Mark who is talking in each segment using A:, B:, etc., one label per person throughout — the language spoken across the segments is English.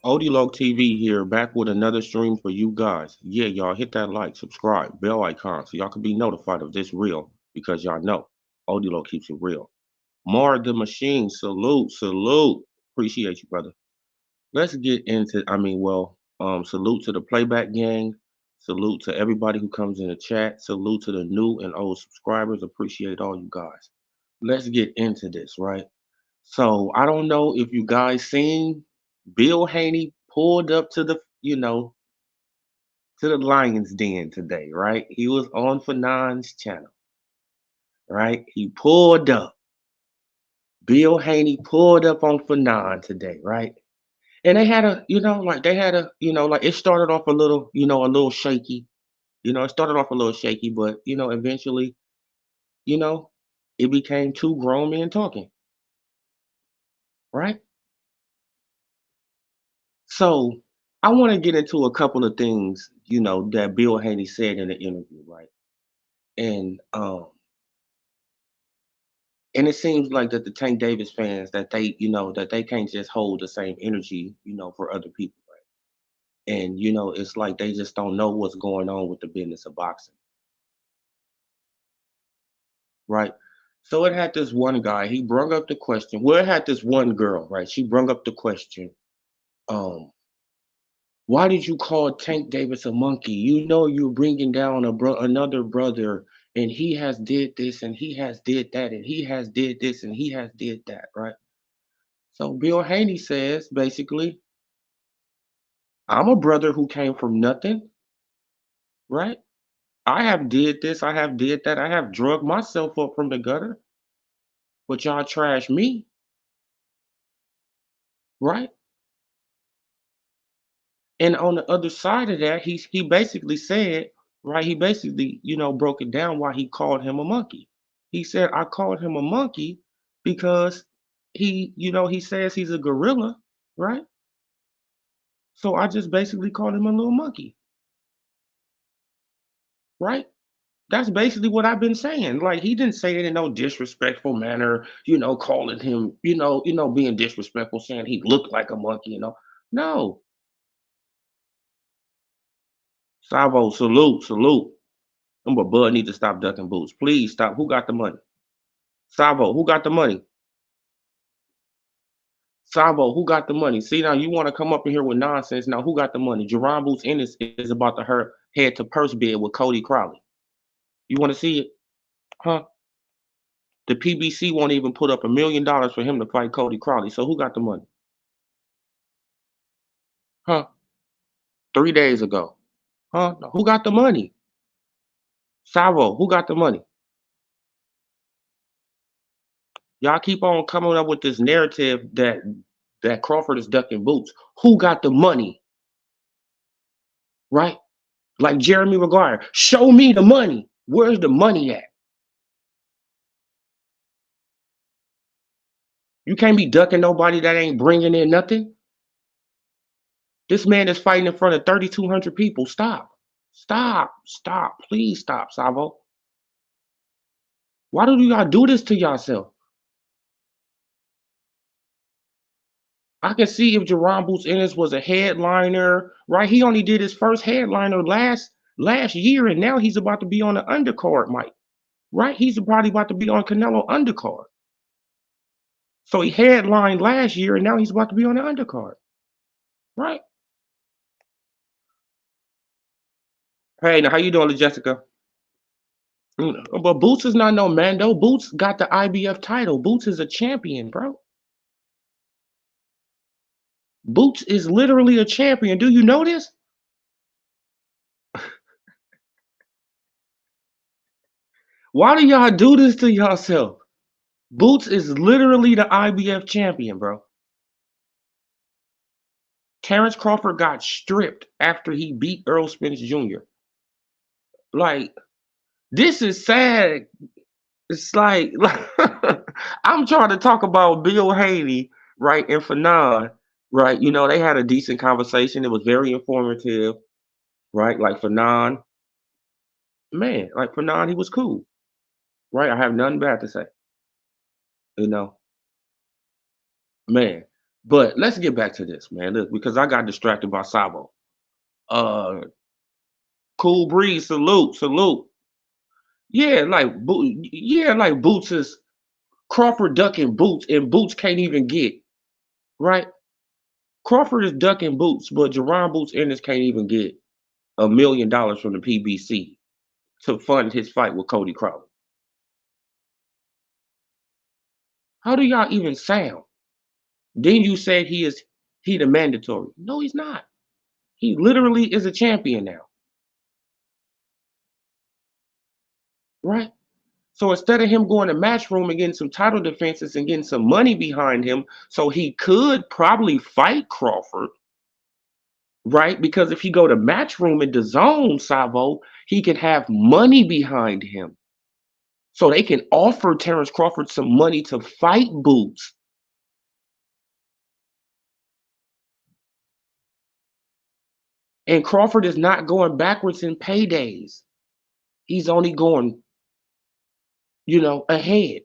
A: Odilog TV here, back with another stream for you guys. Yeah, y'all hit that like, subscribe, bell icon so y'all can be notified of this real because y'all know Odilog keeps it real. Mar the Machine, salute, salute. Appreciate you, brother. Let's get into, salute to the playback gang. Salute to everybody who comes in the chat. Salute to the new and old subscribers. Appreciate all you guys. Let's get into this, right? So I don't know if you guys seen Bill Haney pulled up to the Lion's Den today, right? He was on Fannon's channel, right? He pulled up. Bill Haney pulled up on Fannon today, right? And they had it started off a little, a little shaky. It started off a little shaky, but eventually, you know, it became two grown men talking, right? So I want to get into a couple of things, that Bill Haney said in the interview, right? And and it seems like that the Tank Davis fans that they can't just hold the same energy, for other people, right? And it's like they just don't know what's going on with the business of boxing, right? So it had this one guy, he brung up the question. Well, it had this one girl, right? She brung up the question, um, why did you call Tank Davis a monkey? You know you're bringing down another brother, and he has did this, and he has did that, and he has did this, and he has did that, right? So Bill Haney says basically, I'm a brother who came from nothing, right? I have did this, I have did that, I have drugged myself up from the gutter, but y'all trash me, right? And on the other side of that, he basically said, right? He basically, broke it down why he called him a monkey. He said, I called him a monkey because he says he's a gorilla, right? So I just basically called him a little monkey, right? That's basically what I've been saying. Like he didn't say it in no disrespectful manner, calling him, being disrespectful, saying he looked like a monkey. No. Savo, salute, salute. But Bud need to stop ducking boots. Please stop. Who got the money? Savo, who got the money? Savo, who got the money? See, now you want to come up in here with nonsense. Now, who got the money? Jerron Boots Ennis is about to head to purse bid with Cody Crowley. You want to see it? Huh? The PBC won't even put up $1 million for him to fight Cody Crowley. So who got the money? Huh? 3 days ago. Huh? Who got the money? Savo, who got the money? Y'all keep on coming up with this narrative that Crawford is ducking boots. Who got the money? Right? Like Jeremy Maguire, show me the money. Where's the money at? You can't be ducking nobody that ain't bringing in nothing. This man is fighting in front of 3,200 people. Stop. Stop. Stop. Please stop, Savo. Why do y'all do this to yourself? I can see if Jerron Boots Ennis was a headliner, right? He only did his first headliner last year, and now he's about to be on the undercard, Mike. Right? He's probably about to be on Canelo undercard. So he headlined last year, and now he's about to be on the undercard. Right? Hey, now how you doing, Jessica? But Boots is not no Mando. Boots got the IBF title. Boots is a champion, bro. Boots is literally a champion. Do you know this? Why do y'all do this to yourself? Boots is literally the IBF champion, bro. Terrence Crawford got stripped after he beat Earl Spence Jr. Like, this is sad. It's like I'm trying to talk about Bill Haney, right, and Fannon, right? You know, they had a decent conversation. It was very informative, right? Like Fannon, man, like Fannon, he was cool, right? I have nothing bad to say, you know, man. But let's get back to this, man. Look, because I got distracted by Sabo. Uh, Cool Breeze, salute, salute. Yeah, yeah, like Boots is Crawford ducking Boots, and Boots can't even get right. Crawford is ducking Boots, but Jerron Boots Ennis can't even get $1 million from the PBC to fund his fight with Cody Crowley. How do y'all even sound? Then you said he the mandatory. No, he's not. He literally is a champion now, right? So instead of him going to Matchroom and getting some title defenses and getting some money behind him, so he could probably fight Crawford, right? Because if he go to Matchroom in the zone, Savo, he can have money behind him. So they can offer Terrence Crawford some money to fight Boots. And Crawford is not going backwards in paydays. He's only going, ahead.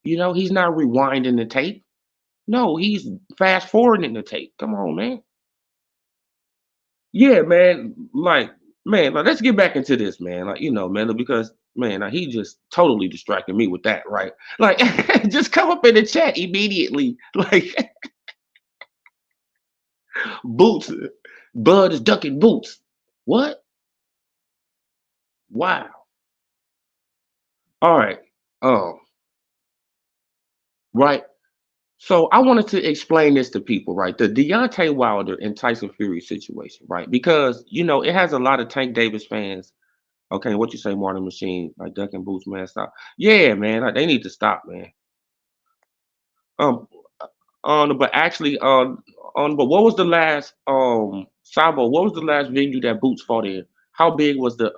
A: He's not rewinding the tape. No, he's fast forwarding the tape. Come on, man. Yeah, man. Like, let's get back into this, man. Like, man, because man, like, he just totally distracted me with that, right? Like, just come up in the chat immediately. Like, Boots, Bud is ducking Boots. What? Wow. All right. Um, right. So I wanted to explain this to people, right? The Deontay Wilder and Tyson Fury situation, right? Because it has a lot of Tank Davis fans. Okay, what you say, Martin Machine, like ducking Boots, man, stop. Yeah, man, like, they need to stop, man. Um, but actually, but what was the last Sabo? What was the last venue that Boots fought in? How big was the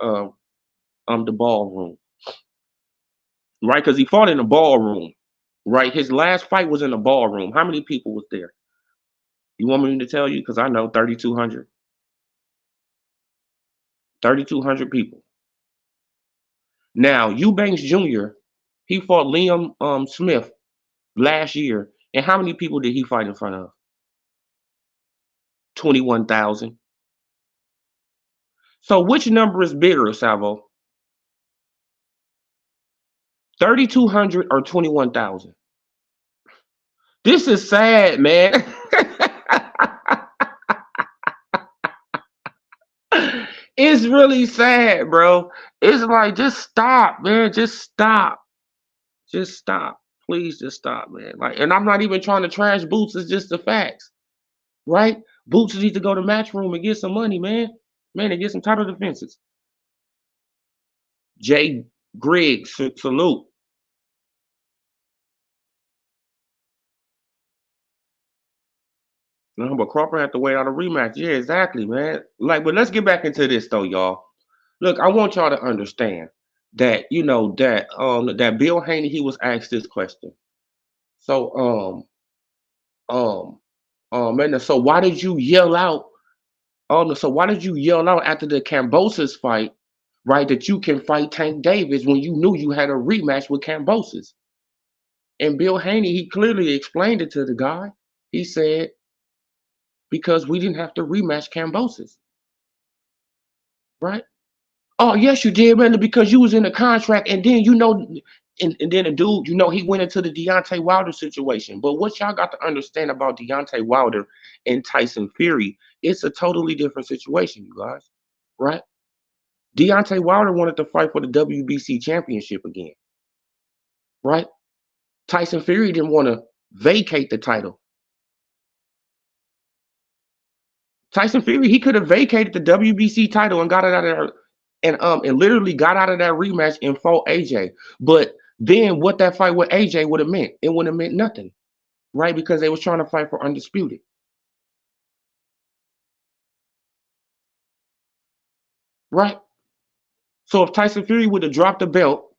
A: ballroom? Right, because he fought in the ballroom. Right, his last fight was in the ballroom. How many people was there? You want me to tell you? Because I know 3,200. 3,200 people. Now, Eubanks Jr., he fought Liam Smith last year. And how many people did he fight in front of? 21,000. So which number is bigger, Salvo? 3,200 or 21,000? This is sad, man. It's really sad, bro. It's like, just stop, man. Just stop. Just stop. Please just stop, man. Like, and I'm not even trying to trash Boots. It's just the facts, right? Boots needs to go to Matchroom and get some money, man. Man, and get some title defenses. Jay Griggs, salute. No, but Crawford had to wait out a rematch. Yeah, exactly, man. Like, but let's get back into this though, y'all. Look, I want y'all to understand that that Bill Haney, he was asked this question. So and so why did you yell out? So why did you yell out after the Kambosos fight, right? That you can fight Tank Davis when you knew you had a rematch with Kambosos? And Bill Haney, he clearly explained it to the guy. He said, because we didn't have to rematch Kambosos, right? Oh, yes, you did, man, because you was in the contract, and then and then the dude, he went into the Deontay Wilder situation. But what y'all got to understand about Deontay Wilder and Tyson Fury It's a totally different situation, you guys, right? Deontay Wilder wanted to fight for the WBC championship again, right? Tyson Fury didn't want to vacate the title. Tyson Fury, he could have vacated the WBC title and got it out of there, and literally got out of that rematch and fought AJ. But then what that fight with AJ would have meant? It would have meant nothing, right? Because they was trying to fight for undisputed, right? So if Tyson Fury would have dropped the belt,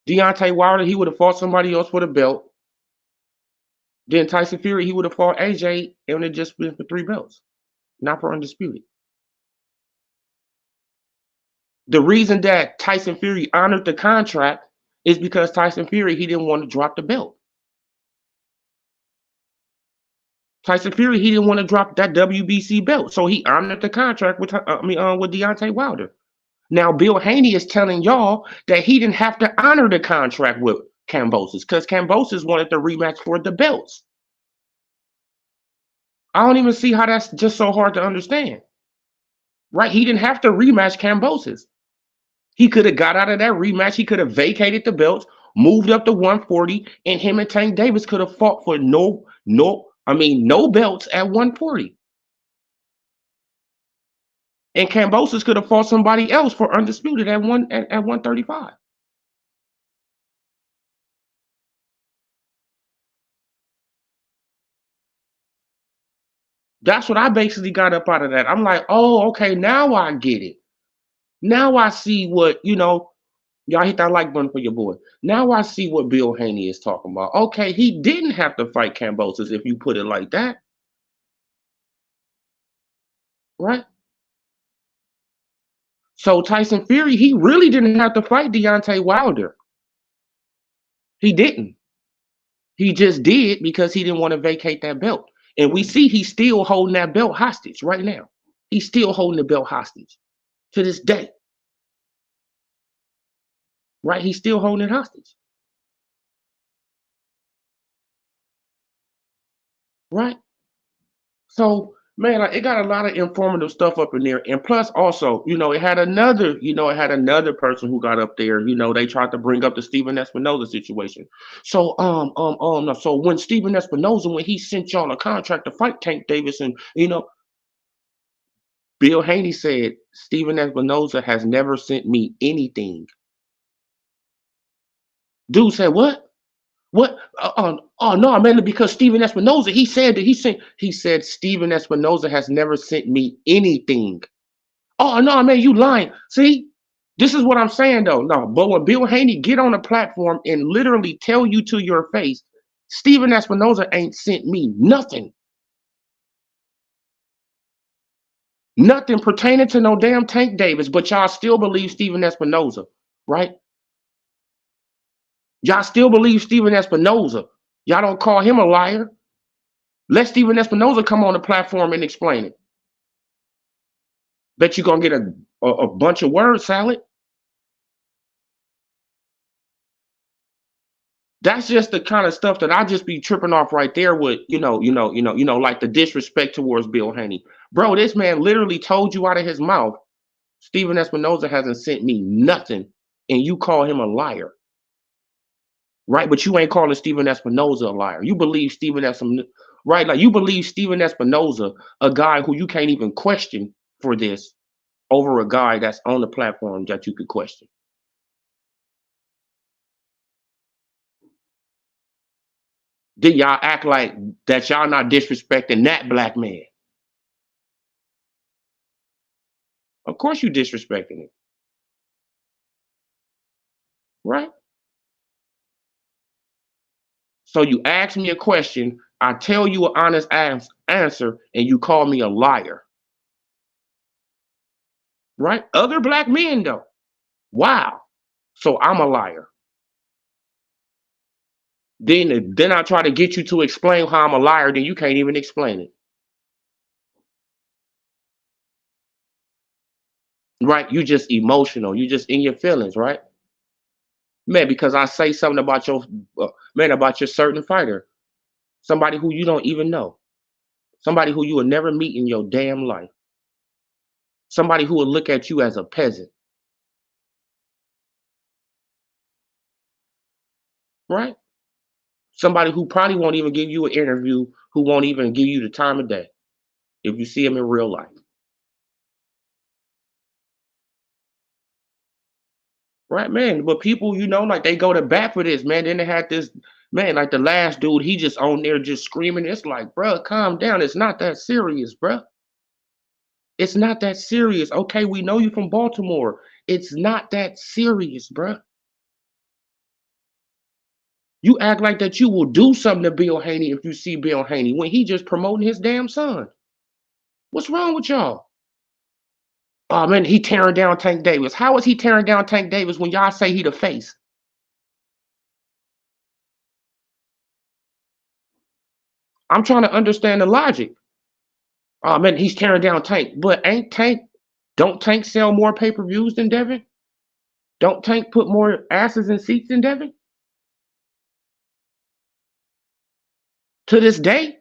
A: Deontay Wilder, he would have fought somebody else for the belt. Then Tyson Fury, he would have fought AJ, and it just been for 3 belts, not for undisputed. The reason that Tyson Fury honored the contract is because Tyson Fury, he didn't want to drop the belt. Tyson Fury, he didn't want to drop that WBC belt, so he honored the contract with with Deontay Wilder. Now Bill Haney is telling y'all that he didn't have to honor the contract with Kambosos because Kambosos wanted the rematch for the belts. I don't even see how that's just so hard to understand, right? He didn't have to rematch Kambosos. He could have got out of that rematch. He could have vacated the belts, moved up to 140, and him and Tank Davis could have fought for no belts at 140. And Kambosos could have fought somebody else for undisputed at 135. That's what I basically got up out of that. I'm like, oh, okay, now I get it. Now I see what, y'all hit that like button for your boy. Now I see what Bill Haney is talking about. Okay, he didn't have to fight Kambosos if you put it like that. Right? So Tyson Fury, he really didn't have to fight Deontay Wilder. He didn't. He just did because he didn't want to vacate that belt. And we see he's still holding that belt hostage right now. He's still holding the belt hostage to this day. Right? He's still holding it hostage. Right? So, man, like, it got a lot of informative stuff up in there. And plus also, it had another person who got up there, they tried to bring up the Steven Espinoza situation. So, no, so when Steven Espinoza, when he sent y'all a contract to fight Tank Davis, and Bill Haney said, Steven Espinoza has never sent me anything. Dude said, what? What? Oh no, man, because Steven Espinoza, he said Steven Espinoza has never sent me anything. Oh no, man, you lying. See, this is what I'm saying though. No, but when Bill Haney get on a platform and literally tell you to your face, Steven Espinoza ain't sent me nothing. Nothing pertaining to no damn Tank Davis, but y'all still believe Steven Espinoza, right? Y'all still believe Steven Espinoza. Y'all don't call him a liar. Let Steven Espinoza come on the platform and explain it. Bet you're gonna get a bunch of word salad. That's just the kind of stuff that I just be tripping off right there with, like the disrespect towards Bill Haney. Bro, this man literally told you out of his mouth, Steven Espinoza hasn't sent me nothing, and you call him a liar. Right? But you ain't calling Steven Espinoza a liar. You believe Steven Espinoza, right? Like you believe Steven Espinoza, a guy who you can't even question for this, over a guy that's on the platform that you could question. Then y'all act like that y'all not disrespecting that black man. Of course you disrespecting him, right? So you ask me a question, I tell you an honest answer, and you call me a liar, right? Other black men though, wow. So I'm a liar. Then I try to get you to explain how I'm a liar, then you can't even explain it. Right? You just emotional. You just in your feelings, right? Man, because I say something about about your certain fighter, somebody who you don't even know. Somebody who you will never meet in your damn life. Somebody who will look at you as a peasant, right? Somebody who probably won't even give you an interview, who won't even give you the time of day if you see him in real life. Right, man. But people, like they go to bat for this, man. Then they had this man, like the last dude, he just on there just screaming. It's like, bruh, calm down. It's not that serious, bruh. It's not that serious. Okay, we know you from Baltimore. It's not that serious, bruh. You act like that you will do something to Bill Haney if you see Bill Haney when he just promoting his damn son. What's wrong with y'all? Oh man, he tearing down Tank Davis. How is he tearing down Tank Davis when y'all say he the face? I'm trying to understand the logic. Oh man, he's tearing down Tank. But don't Tank sell more pay-per-views than Devin? Don't Tank put more asses in seats than Devin? To this day?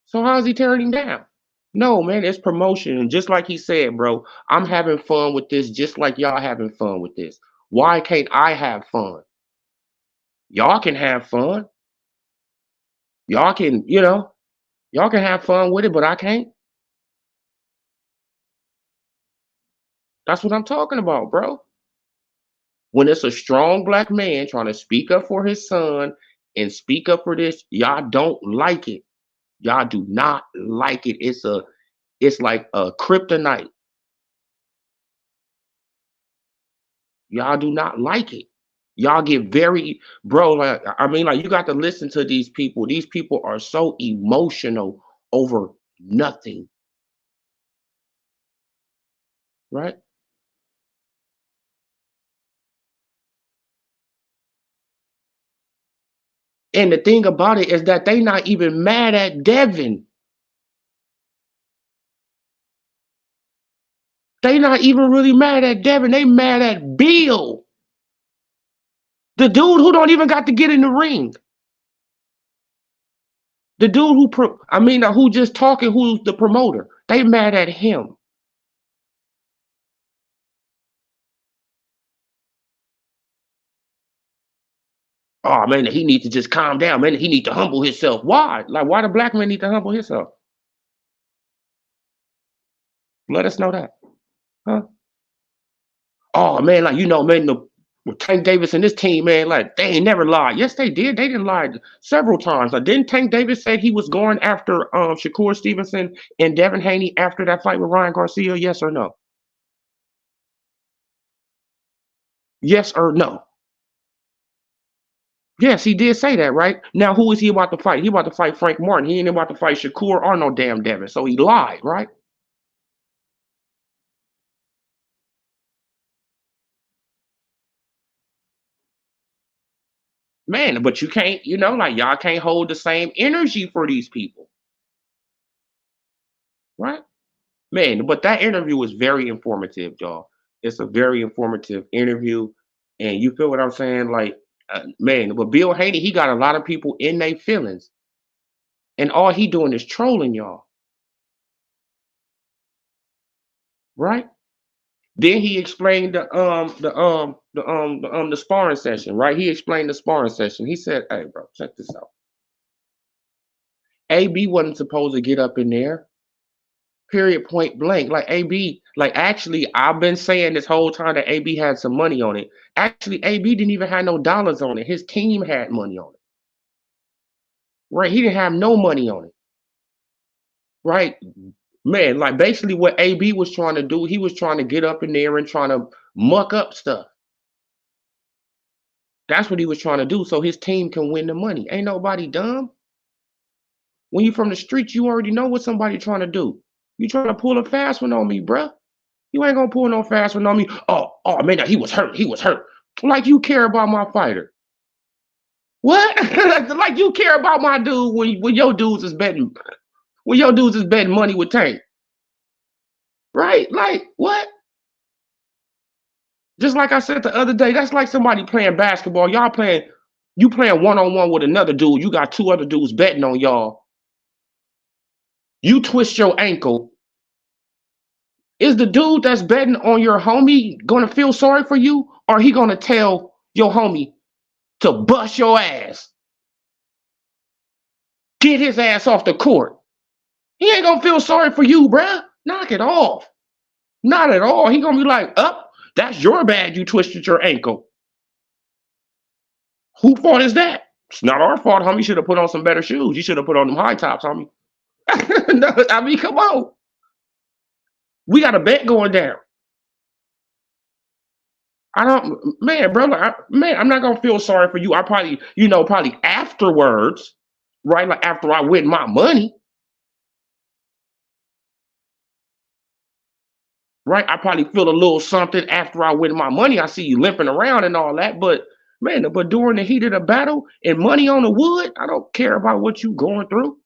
A: So how is he tearing him down? No, man, it's promotion. And just like he said, bro, I'm having fun with this just like y'all having fun with this. Why can't I have fun? Y'all can have fun. Y'all can, y'all can have fun with it, but I can't. That's what I'm talking about, bro. When it's a strong black man trying to speak up for his son and speak up for this, y'all don't like it. Y'all do not like it. It's like a kryptonite. Y'all do not like it. Y'all get very, bro, like I mean, like you got to listen to these people. These people are so emotional over nothing, right? And the thing about it is that they not even mad at Devin. They not even really mad at Devin. They mad at Bill, the dude who don't even got to get in the ring. The dude who just talking, who's the promoter. They mad at him. Oh man, he needs to just calm down, man. He need to humble himself. Why? Like, why the black man need to humble himself? Let us know that, huh? Oh man, like man, with Tank Davis and this team, man, like they ain't never lied. Yes, they did. They didn't lie several times. Like, didn't Tank Davis say he was going after Shakur Stevenson and Devin Haney after that fight with Ryan Garcia? Yes or no? Yes or no? Yes, he did say that, right? Now, who is he about to fight? He about to fight Frank Martin. He ain't about to fight Shakur or no damn Devin. So he lied, right? Man, but you can't, like y'all can't hold the same energy for these people, right? Man, but that interview was very informative, y'all. It's a very informative interview. And you feel what I'm saying? Like, man, but Bill Haney, he got a lot of people in their feelings. And all he doing is trolling y'all, right? Then he explained the sparring session, right? He explained the sparring session. He said, "Hey, bro, check this out. AB wasn't supposed to get up in there. Period, point blank. Like AB, like actually, I've been saying this whole time that AB had some money on it. Actually, AB didn't even have no dollars on it. His team had money on it. Right? He didn't have no money on it. Right? Man, like basically what AB was trying to do, he was trying to get up in there and trying to muck up stuff. That's what he was trying to do so his team can win the money. Ain't nobody dumb. When you from the streets, you already know what somebody trying to do. You trying to pull a fast one on me, bruh. You ain't gonna pull no fast one on me. Oh man, he was hurt. He was hurt. Like you care about my fighter. What? Like you care about my dude when your dudes is betting money with Tank. Right? Like what? Just like I said the other day, that's like somebody playing basketball. Y'all playing You playing one-on-one with another dude. You got two other dudes betting on y'all. You twist your ankle. Is the dude that's betting on your homie gonna feel sorry for you? Or he gonna tell your homie to bust your ass? Get his ass off the court. He ain't gonna feel sorry for you, bruh. Knock it off. Not at all. He gonna be like, up, that's your bad you twisted your ankle. Who fault is that? It's not our fault, homie. You should have put on some better shoes. You should have put on them high tops, homie. No, I mean, come on. We got a bet going down. I don't, man, bro. Man, I'm not gonna feel sorry for you. I probably, probably afterwards, right? Like after I win my money, right? I probably feel a little something after I win my money. I see you limping around and all that, but man, but during the heat of the battle and money on the wood, I don't care about what you going through.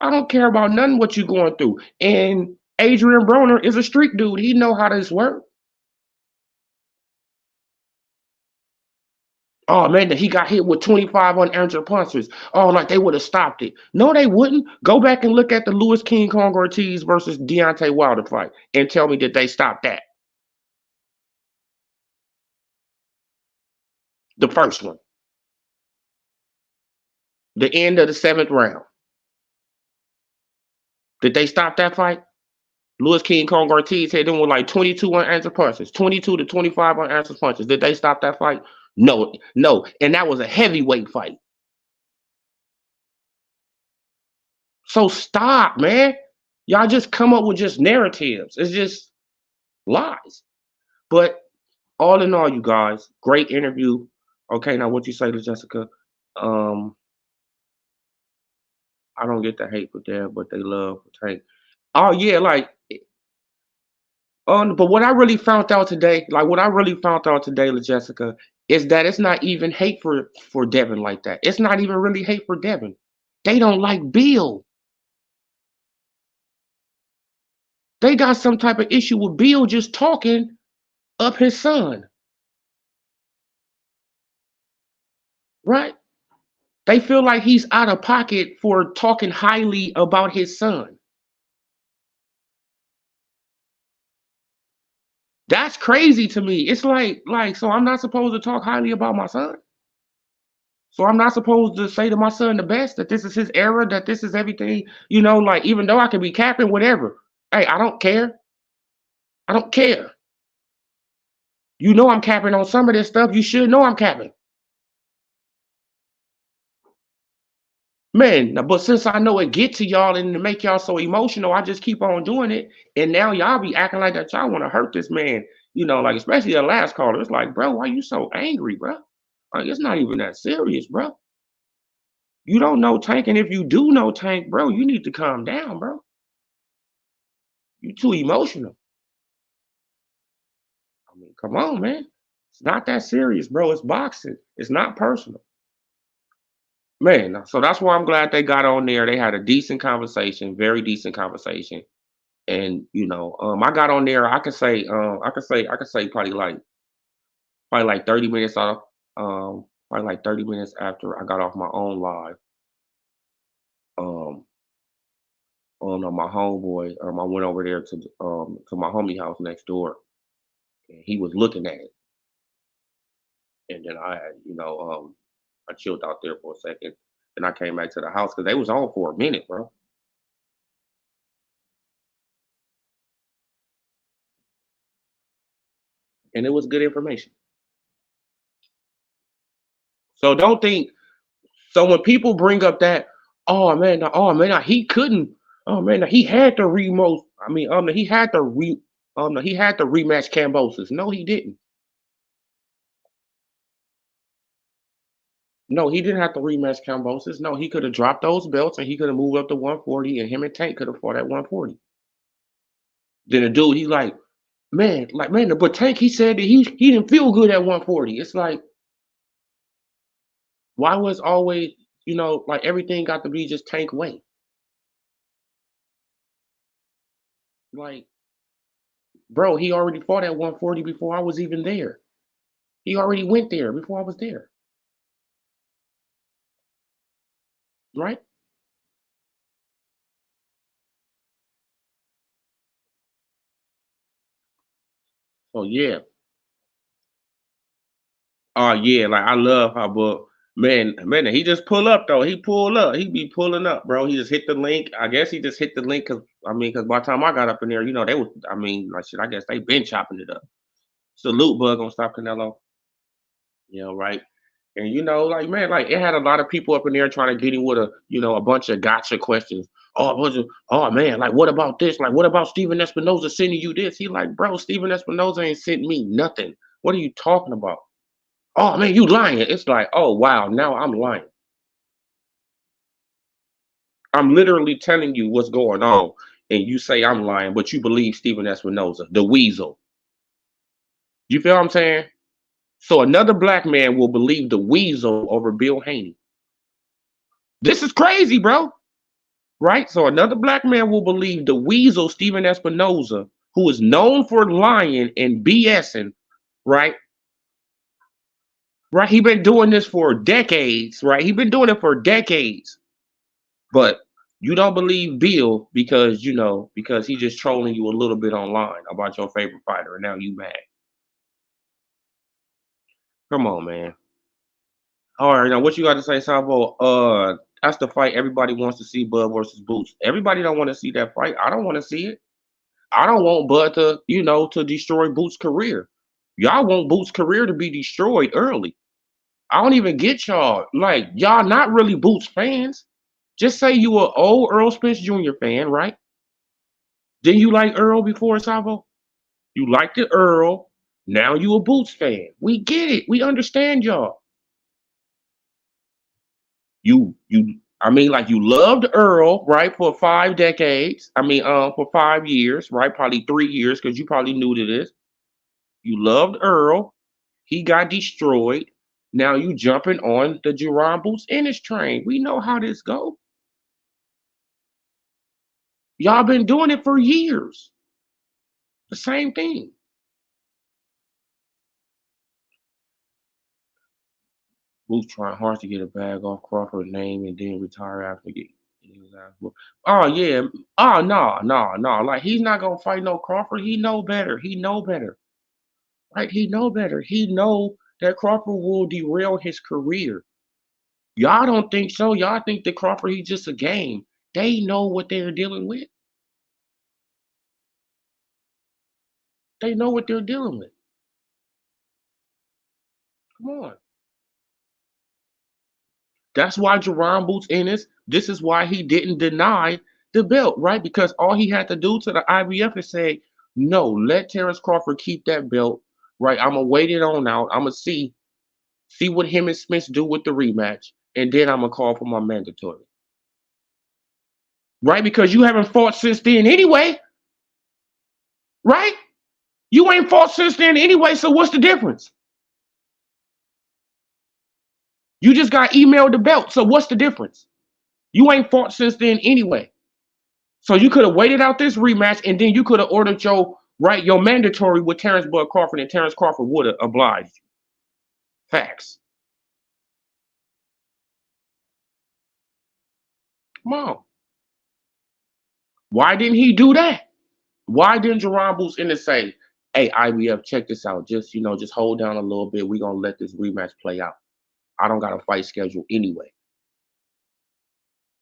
A: I don't care about nothing what you going through. And Adrian Broner is a street dude. He know how this works. Oh man, that he got hit with 25 unanswered punches. Oh, like they would have stopped it. No, they wouldn't. Go back and look at the Lewis King Kong Ortiz versus Deontay Wilder fight and tell me that they stopped that. The first one. The end of the seventh round. Did they stop that fight? Lewis King Kong Ortiz hit them with like 22 unanswered punches, 22 to 25 unanswered punches. Did they stop that fight? No, no. And that was a heavyweight fight. So stop, man. Y'all just come up with just narratives. It's just lies. But all in all, you guys, great interview. Okay, now what you say to Jessica? Um, I don't get the hate for Dev, but they love Tank. Oh yeah, like but what I really found out today, Jessica, is that it's not even hate for Devin like that. It's not even really hate for Devin. They don't like Bill. They got some type of issue with Bill just talking up his son, right? They feel like he's out of pocket for talking highly about his son. That's crazy to me. It's like, so I'm not supposed to talk highly about my son? So I'm not supposed to say to my son the best, that this is his era, that this is everything, like even though I could be capping, whatever. Hey, I don't care. I don't care. You know I'm capping on some of this stuff. You should know I'm capping. Man, but since I know it get to y'all and to make y'all so emotional, I just keep on doing it. And now y'all be acting like that y'all want to hurt this man. Like especially the last caller. It's like, bro, why you so angry, bro? Like it's not even that serious, bro. You don't know Tank, and if you do know Tank, bro, you need to calm down, bro. You too emotional. I mean, come on, man. It's not that serious, bro. It's boxing. It's not personal. Man, so that's why I'm glad they got on there. They had a decent conversation, very decent conversation. And I got on there. I could say probably like 30 minutes off. Probably like 30 minutes after I got off my own live. Um, on my homeboy. I went over there to my homie house next door, and he was looking at it. And then I chilled out there for a second. And I came back to the house because they was on for a minute, bro. And it was good information. So don't think. So when people bring up that, oh man, he couldn't. Oh man, he had to remote. I mean, he had to rematch Kambosos. No, he didn't. No, he didn't have to rematch Kambosos. No, he could have dropped those belts and he could have moved up to 140, and him and Tank could have fought at 140. Then the dude, he's like, man, but Tank, he said that he didn't feel good at 140. It's like, why was always, like everything got to be just Tank way? Like, bro, he already fought at 140 before I was even there. He already went there before I was there, right? So yeah, oh yeah, like I love how, but man, he just pull up though. He pull up. He be pulling up, bro. He just hit the link. I guess he just hit the link because because by the time I got up in there, they was. Like shit. I guess they been chopping it up. Salute bug on Stop Canelo. Right. And like man, like it had a lot of people up in there trying to get him with a bunch of gotcha questions. Oh, was it? Oh man, like what about this? Like what about Steven Espinoza sending you this? He like, bro, Steven Espinoza ain't sent me nothing. What are you talking about? Oh man, you lying. It's like, oh wow, now I'm lying. I'm literally telling you what's going on, and you say I'm lying, but you believe Steven Espinoza, the weasel. You feel what I'm saying? So another black man will believe the weasel over Bill Haney. This is crazy, bro. Right? So another black man will believe the weasel Steven Espinoza, who is known for lying and BSing, right? Right? He been doing this for decades, right? He been doing it for decades. But you don't believe Bill because he's just trolling you a little bit online about your favorite fighter, and now you mad. Come on, man. All right, now what you got to say, Sabo? That's the fight everybody wants to see, Bud versus Boots. Everybody don't want to see that fight. I don't want to see it. I don't want Bud to destroy Boots' career. Y'all want Boots' career to be destroyed early. I don't even get y'all. Like, y'all not really Boots fans. Just say you were old Earl Spence Jr. fan, right? Didn't you like Earl before, Savo? You liked the Earl. Now you a Boots fan. We get it. We understand y'all. Like you loved Earl, right, for 5 decades. For 5 years, right? Probably 3 years, because you probably knew to this. You loved Earl. He got destroyed. Now you jumping on the Jerron Boots Ennis train. We know how this go. Y'all been doing it for years. The same thing. Boots trying hard to get a bag off Crawford's name and then retire after get. Oh yeah. Oh no. Like he's not gonna fight no Crawford. He know better. He know better. Right? He know better. He know that Crawford will derail his career. Y'all don't think so. Y'all think that Crawford he's just a game. They know what they're dealing with. They know what they're dealing with. Come on. That's why Jerron Boots Ennis, this is why he didn't deny the belt, right? Because all he had to do to the IBF is say, no, let Terrence Crawford keep that belt, right? I'm gonna wait it on out. I'm gonna see what him and Smith do with the rematch, and then I'm gonna call for my mandatory. Right? Because you haven't fought since then anyway, right? You ain't fought since then anyway, so what's the difference? You just got emailed the belt, so what's the difference? You ain't fought since then anyway. So you could have waited out this rematch, and then you could have ordered your mandatory with Terrence Bud Crawford, and Terrence Crawford would have obliged you. Facts. Come on. Why didn't he do that? Why didn't Jerron Boots Ennis say, "Hey IBF, check this out. Just hold down a little bit. We're gonna let this rematch play out. I don't got a fight schedule anyway,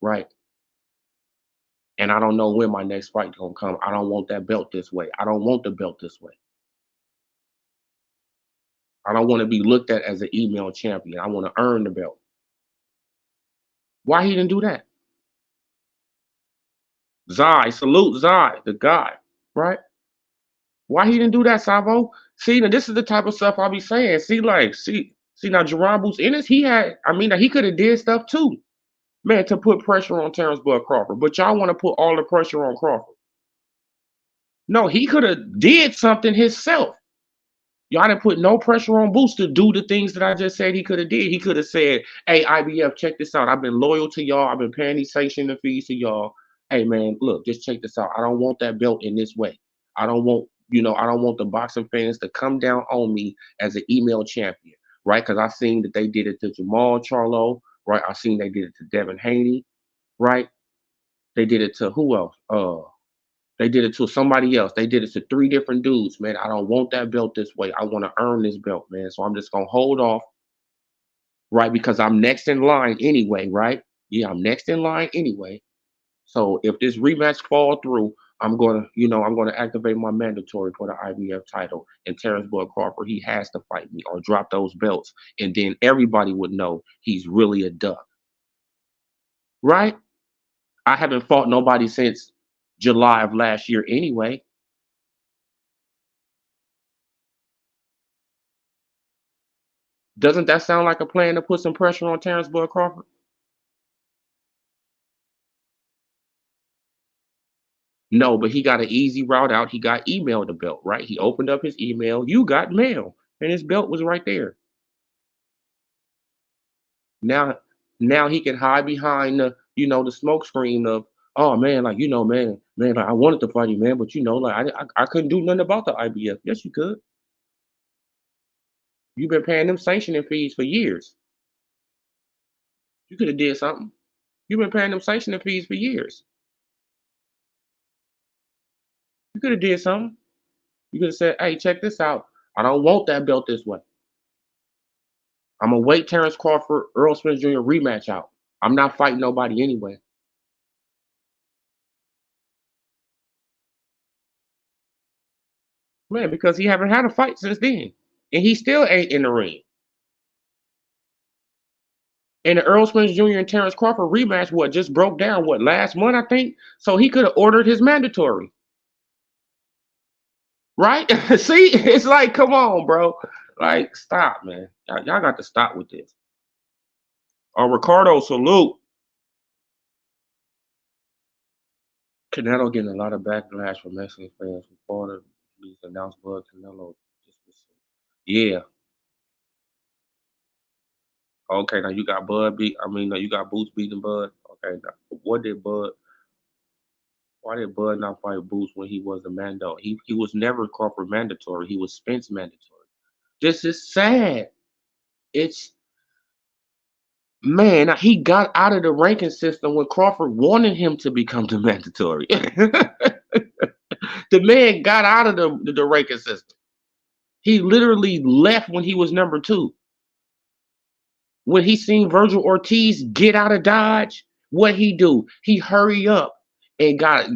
A: right? And I don't know when my next fight gonna come. I don't want that belt this way. I don't want the belt this way. I don't want to be looked at as an email champion. I want to earn the belt." Why he didn't do that? Zai, salute Zai, the guy, right? Why he didn't do that, Savo? See, now this is the type of stuff I'll be saying. See, now Jerron Boots Ennis, he could have did stuff too, man, to put pressure on Terrence Bud Crawford. But y'all want to put all the pressure on Crawford. No, he could have did something himself. Y'all didn't put no pressure on Boots to do the things that I just said he could have did. He could have said, "Hey, IBF, check this out. I've been loyal to y'all. I've been paying these sanctioning fees to y'all. Hey, man, look, just check this out. I don't want that belt in this way. I don't want I don't want the boxing fans to come down on me as an email champion, right? Because I seen that they did it to Jamal Charlo, right? I seen they did it to Devin Haney, right? They did it to who else? They did it to somebody else. They did it to three different dudes, man. I don't want that belt this way. I want to earn this belt, man. So I'm just gonna hold off, right? Because I'm next in line anyway, right? Yeah, I'm next in line anyway. So if this rematch fall through, I'm gonna activate my mandatory for the IBF title. And Terrence Bud Crawford, he has to fight me or drop those belts, and then everybody would know he's really a duck, right? I haven't fought nobody since July of last year anyway. Doesn't that sound like a plan to put some pressure on Terrence Bud Crawford? No, but he got an easy route out. He got emailed the belt, right? He opened up his email. You got mail, and his belt was right there. Now, now he can hide behind the smoke screen of, oh man, like man, like, I wanted to fight you, man, but like I couldn't do nothing about the IBF. Yes, you could. You've been paying them sanctioning fees for years. You could have did something. You've been paying them sanctioning fees for years. You could have did something. You could have said, hey, check this out. I don't want that belt this way. I'm gonna wait Terrence Crawford, Earl Spence Jr. rematch out. I'm not fighting nobody anyway. Man, because he haven't had a fight since then. And he still ain't in the ring. And the Earl Spence Jr. and Terrence Crawford rematch, just broke down, last month, I think? So he could have ordered his mandatory. Right? See? It's like, come on, bro. Like, stop, man. Y'all got to stop with this. Ricardo, salute. Canelo getting a lot of backlash from Mexican fans before the news announced Bud Canelo. Yeah. Okay, now you got Bud beat. I mean, no, you got Boots beating Bud. Okay, now, what did Bud? Why did Bud not fight Boots when he was a Mando? He was never Crawford mandatory. He was Spence mandatory. This is sad. It's man. He got out of the ranking system when Crawford wanted him to become the mandatory. The man got out of the ranking system. He literally left when he was number two. When he seen Virgil Ortiz get out of Dodge, what he do? He hurry up and got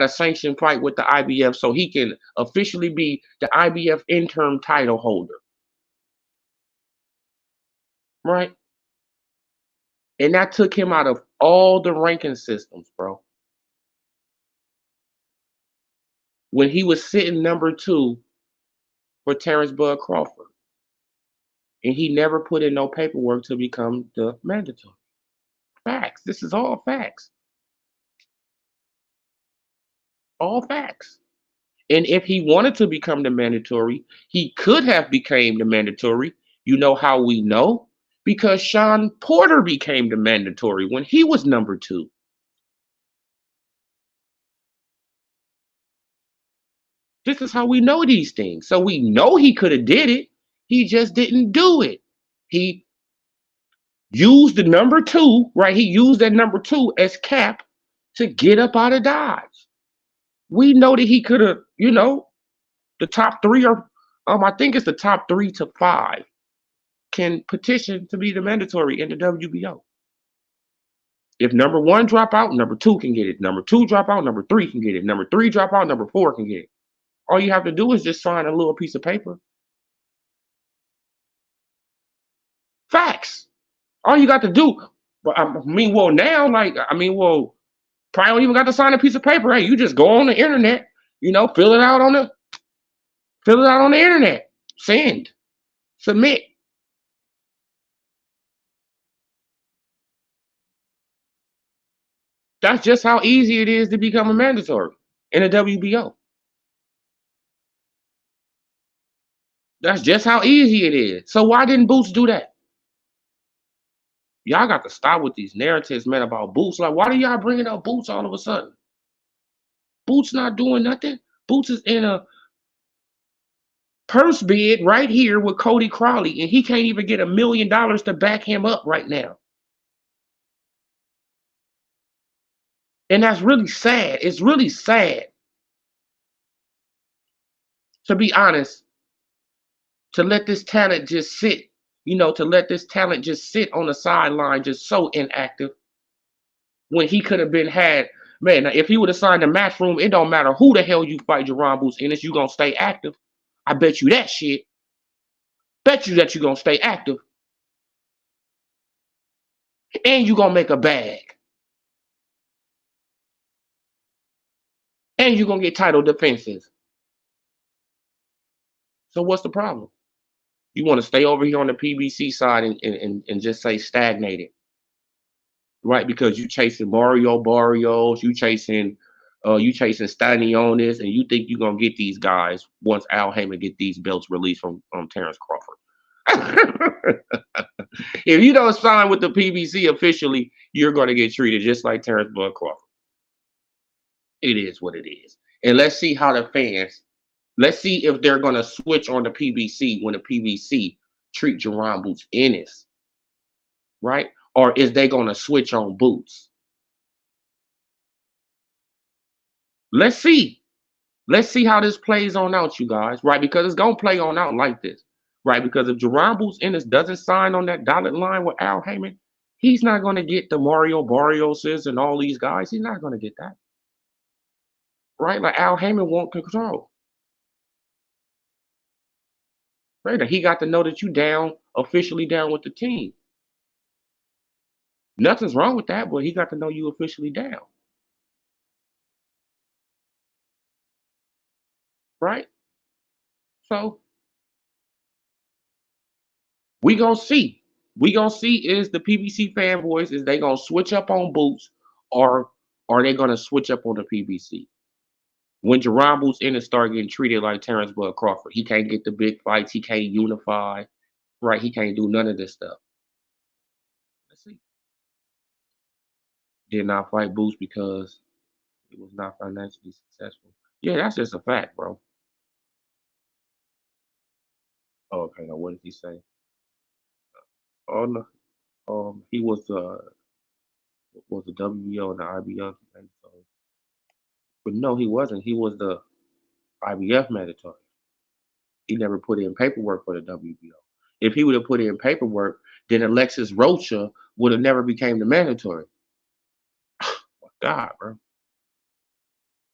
A: a sanctioned fight with the IBF so he can officially be the IBF interim title holder. Right? And that took him out of all the ranking systems, bro. When he was sitting number two for Terrence Bud Crawford. And he never put in no paperwork to become the mandatory. Facts. This is all facts. All facts. And if he wanted to become the mandatory, he could have became the mandatory. You know how we know? Because Sean Porter became the mandatory when he was number two. This is how we know these things. So we know he could have did it. He just didn't do it. He used the number two, right? He used that number two as cap to get up out of Dodge. We know that he could have, the top three are, I think it's the top 3 to 5 can petition to be the mandatory in the WBO. If number one drop out, number two can get it. Number two drop out, number three can get it. Number three drop out, number four can get it. All you have to do is just sign a little piece of paper. Facts. All you got to do. But now, probably don't even got to sign a piece of paper. Hey, you just go on the internet, fill it out on the internet. Send. Submit. That's just how easy it is to become a mandatory in a WBO. That's just how easy it is. So why didn't Boots do that? Y'all got to stop with these narratives, man, about Boots. Like, why do y'all bringing up Boots all of a sudden? Boots not doing nothing. Boots is in a purse bid right here with Cody Crowley, and he can't even get $1 million to back him up right now. And that's really sad. It's really sad, to be honest, to let this talent just sit, to let this talent just sit on the sideline, just so inactive, when he could have been had. Man, if he would have signed a match room, it don't matter who the hell you fight Jerron Boots Ennis, you gonna stay active. I bet you that shit. Bet you that you gonna stay active. And you gonna make a bag. And you gonna get title defenses. So what's the problem? You want to stay over here on the PBC side and just say stagnated, right? Because you chasing Mario Barrios, you chasing Stanionis, and you think you're gonna get these guys once Al Heyman get these belts released from Terrence Crawford. If you don't sign with the PBC officially, you're gonna get treated just like Terrence Bud Crawford. It is what it is. And let's see how the fans, let's see if they're gonna switch on the PBC when the PBC treat Jerron Boots Ennis, right? Or is they gonna switch on Boots? Let's see. Let's see how this plays on out, you guys, right? Because it's gonna play on out like this, right? Because if Jerron Boots Ennis doesn't sign on that dotted line with Al Heyman, he's not gonna get the Mario Barrioses and all these guys. He's not gonna get that, right? Like Al Heyman won't control. Right? He got to know that you down, officially down with the team. Nothing's wrong with that, but he got to know you officially down. Right? So we gonna see. We gonna see is the PBC fanboys, is they gonna switch up on Boots, or are they gonna switch up on the PBC? When Jerron Boots Ennis start getting treated like Terrence Bud Crawford, he can't get the big fights, he can't unify, right? He can't do none of this stuff. Let's see. Did not fight Boots because it was not financially successful. Yeah, that's just a fact, bro. Oh, okay, now what did he say? Oh no, he was the WBO and the IBF mandatory, but no, he wasn't. He was the IBF mandatory. He never put in paperwork for the WBO. If he would have put in paperwork, then Alexis Rocha would have never became the mandatory. My God, bro.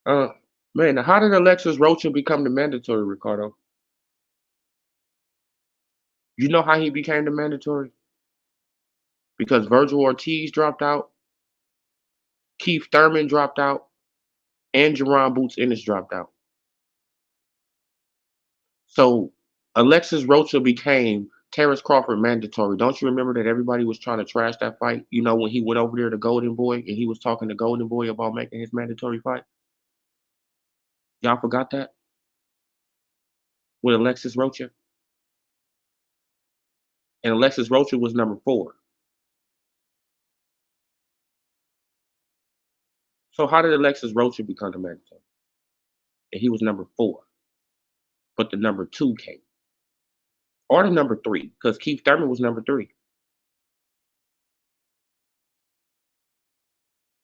A: Uh, man, how did Alexis Rocha become the mandatory, Ricardo? You know how he became the mandatory? Because Virgil Ortiz dropped out, Keith Thurman dropped out, and Jerron Boots Ennis dropped out. So Alexis Rocha became Terrence Crawford mandatory. Don't you remember that everybody was trying to trash that fight? You know, when he went over there to Golden Boy and he was talking to Golden Boy about making his mandatory fight? Y'all forgot that? With Alexis Rocha? And Alexis Rocha was number 4. So how did Alexis Rocha become the mandatory? And he was number 4. But the number 2 came. Or the number 3, because Keith Thurman was number 3.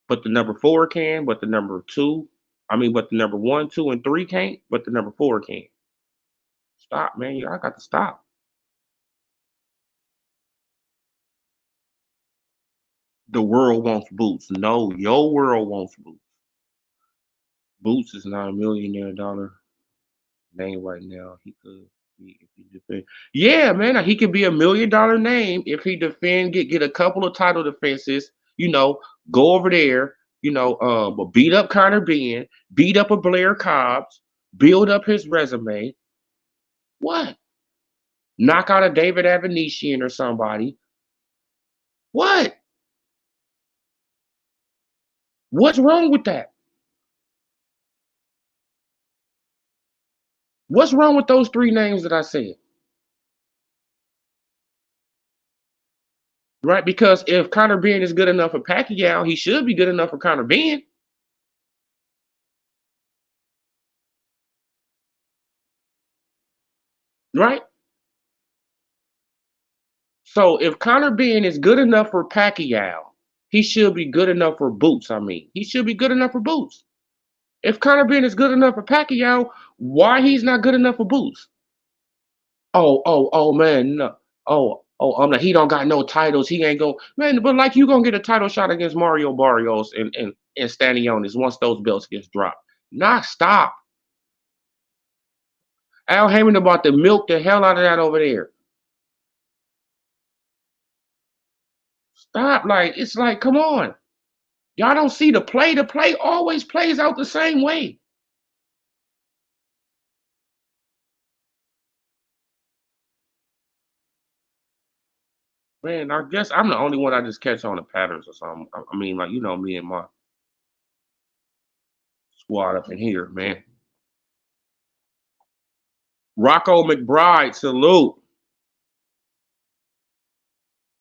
A: But the number 4 can, but the number 2, but the number 1, 2, and 3 can't, but the number 4 can. Stop, man. Y'all got to stop. The world wants Boots. No, your world wants Boots. Boots is not a millionaire dollar name right now. He could be if he defend. Yeah, man, he could be $1 million name if he defend, get a couple of title defenses. Go over there. But beat up Conor Benn, beat up a Blair Cobbs, build up his resume. What? Knock out a David Avanesian or somebody. What? What's wrong with that? What's wrong with those 3 names that I said? Right? Because if Conor Benn is good enough for Pacquiao, he should be good enough for Conor Benn. right? So if Conor Ben is good enough for Pacquiao, he should be good enough for Boots. I mean, he should be good enough for Boots. If Conor Ben is good enough for Pacquiao, why he's not good enough for Boots? Oh, man, no. I'm like, he don't got no titles. He ain't go, man. But like, you gonna get a title shot against Mario Barrios and Stanionis once those belts gets dropped. Nah, stop. Al Heyman about to milk the hell out of that over there. Stop. Like, it's like, come on. Y'all don't see the play. The play always plays out the same way. Man, I guess I'm the only one I just catch on the patterns or something. I mean, like, me and my squad up in here, man. Rocco McBride, salute.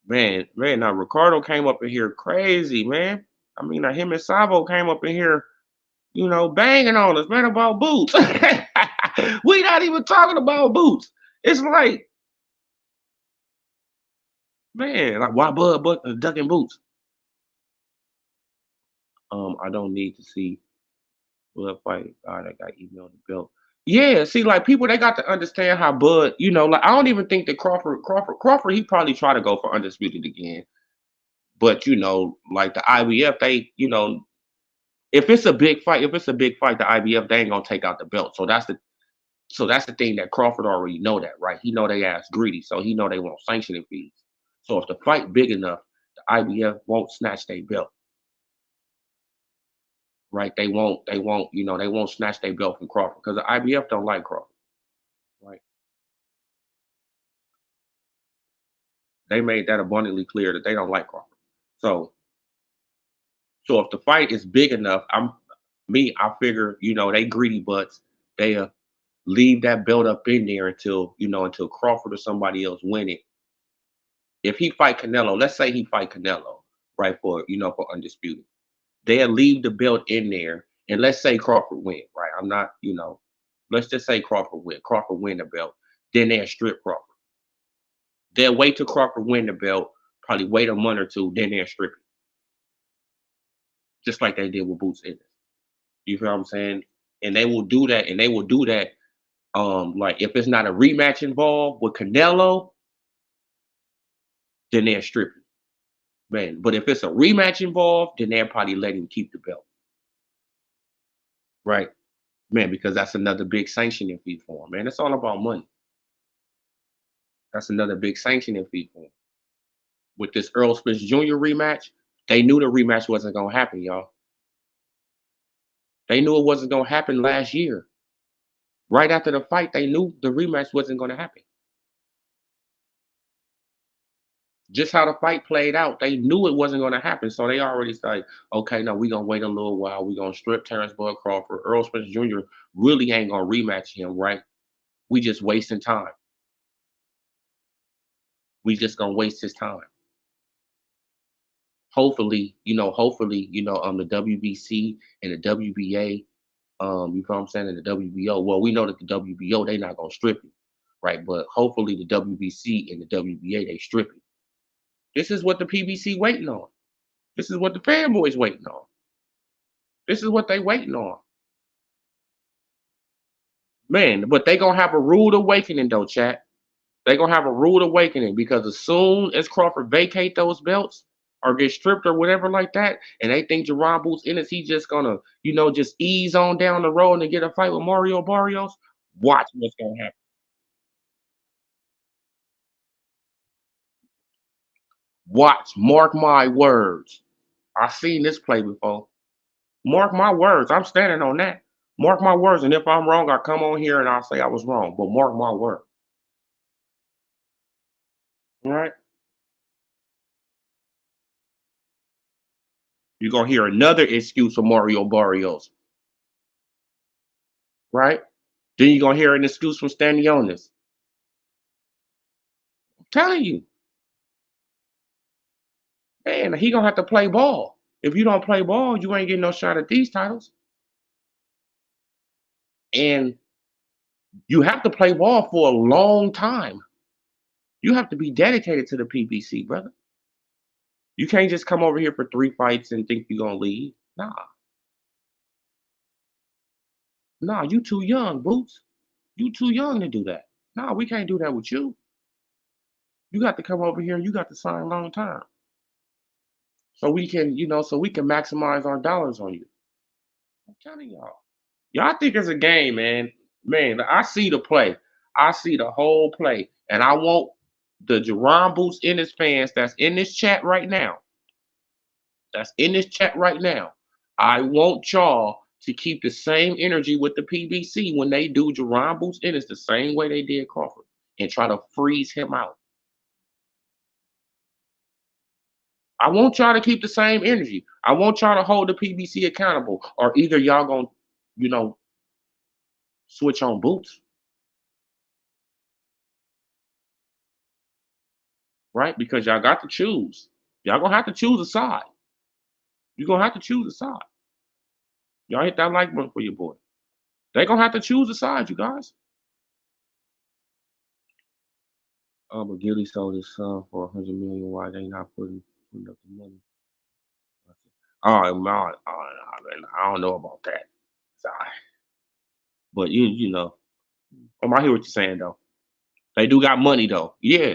A: Man, now Ricardo came up in here crazy, man. I mean, him and Savo came up in here, banging on us, man, about Boots. We not even talking about Boots. It's like, man, like why Bud ducking Boots? I don't need to see Bud fight a guy that got emailed the belt. Yeah, see, like people they got to understand how Bud, like I don't even think that Crawford, he probably try to go for undisputed again. But like the IBF, they, if it's a big fight, the IBF they ain't gonna take out the belt. So that's the thing that Crawford already know that, right? He know they ass greedy, so he know they want sanctioning fees. So if the fight big enough, the IBF won't snatch their belt, right? They won't snatch their belt from Crawford because the IBF don't like Crawford, right? They made that abundantly clear that they don't like Crawford. So so if the fight is big enough, I figure, they greedy butts, they leave that belt up in there until Crawford or somebody else win it. If he fight Canelo, let's say he fight Canelo, right, for undisputed. They'll leave the belt in there, and let's say Crawford win, right? I'm not, let's just say Crawford win. Crawford win the belt. Then they'll strip Crawford. They'll wait till Crawford win the belt, probably wait a month or two, then they'll strip it. Just like they did with Boots Ennis. You feel what I'm saying? And they will do that. Like if it's not a rematch involved with Canelo, then they'll strip it. Man. But if it's a rematch involved, then they'll probably let him keep the belt. Right. Man, because that's another big sanctioning fee for him, man. It's all about money. That's another big sanctioning fee for him. With this Earl Spence Jr. rematch, they knew the rematch wasn't gonna happen, y'all. They knew it wasn't gonna happen last year. Right after the fight, they knew the rematch wasn't gonna happen. Just how the fight played out, they knew it wasn't gonna happen. So they already said, okay, no, we're gonna wait a little while. We're gonna strip Terrence Bud Crawford. Earl Spence Jr. really ain't gonna rematch him, right? We just wasting time. We just gonna waste his time. Hopefully, the WBC and the WBA, you know what I'm saying, and the WBO. Well, we know that the WBO they not gonna strip it, right? But hopefully the WBC and the WBA they strip it. This is what the PBC waiting on. This is what the fanboys waiting on. This is what they waiting on. Man, but they gonna have a rude awakening though, chat. They gonna have a rude awakening because as soon as Crawford vacate those belts or get stripped or whatever like that, and they think Jerron Boots Ennis, he just gonna, just ease on down the road and get a fight with Mario Barrios. Watch what's gonna happen. Watch, mark my words. I've seen this play before. Mark my words. I'm standing on that. Mark my words, and if I'm wrong, I come on here and I'll say I was wrong. But mark my word. All right. You're gonna hear another excuse for Mario Barrios, right? Then you're gonna hear an excuse from Stanionis. I'm telling you, man, he gonna have to play ball. If you don't play ball, you ain't getting no shot at these titles. And You have to play ball for a long time. You have to be dedicated to the PBC, brother. You can't just come over here for 3 fights and think you're gonna leave. Nah, nah, you too young, Boots. You too young to do that. Nah, we can't do that with you. You got to come over here and you got to sign long term. So we can, so we can maximize our dollars on you. I'm telling y'all. Y'all think it's a game, man. Man, I see the play. I see the whole play. And I want the Jerron Boots in his fans that's in this chat right now. That's in this chat right now. I want y'all to keep the same energy with the PBC when they do Jerron Boots in. It's the same way they did Crawford and try to freeze him out. I want y'all to keep the same energy. I want y'all to hold the PBC accountable, or either y'all gonna, you know, switch on Boots, right? Because y'all got to choose. Y'all gonna have to choose a side. You're gonna have to choose a side. Y'all hit that like button for your boy. They gonna have to choose a side, you guys. But Gilly sold his son for 100 million. Why they not putting up the money? Oh man, I don't know about that. Sorry. But I hear what you're saying though. They do got money though. Yeah,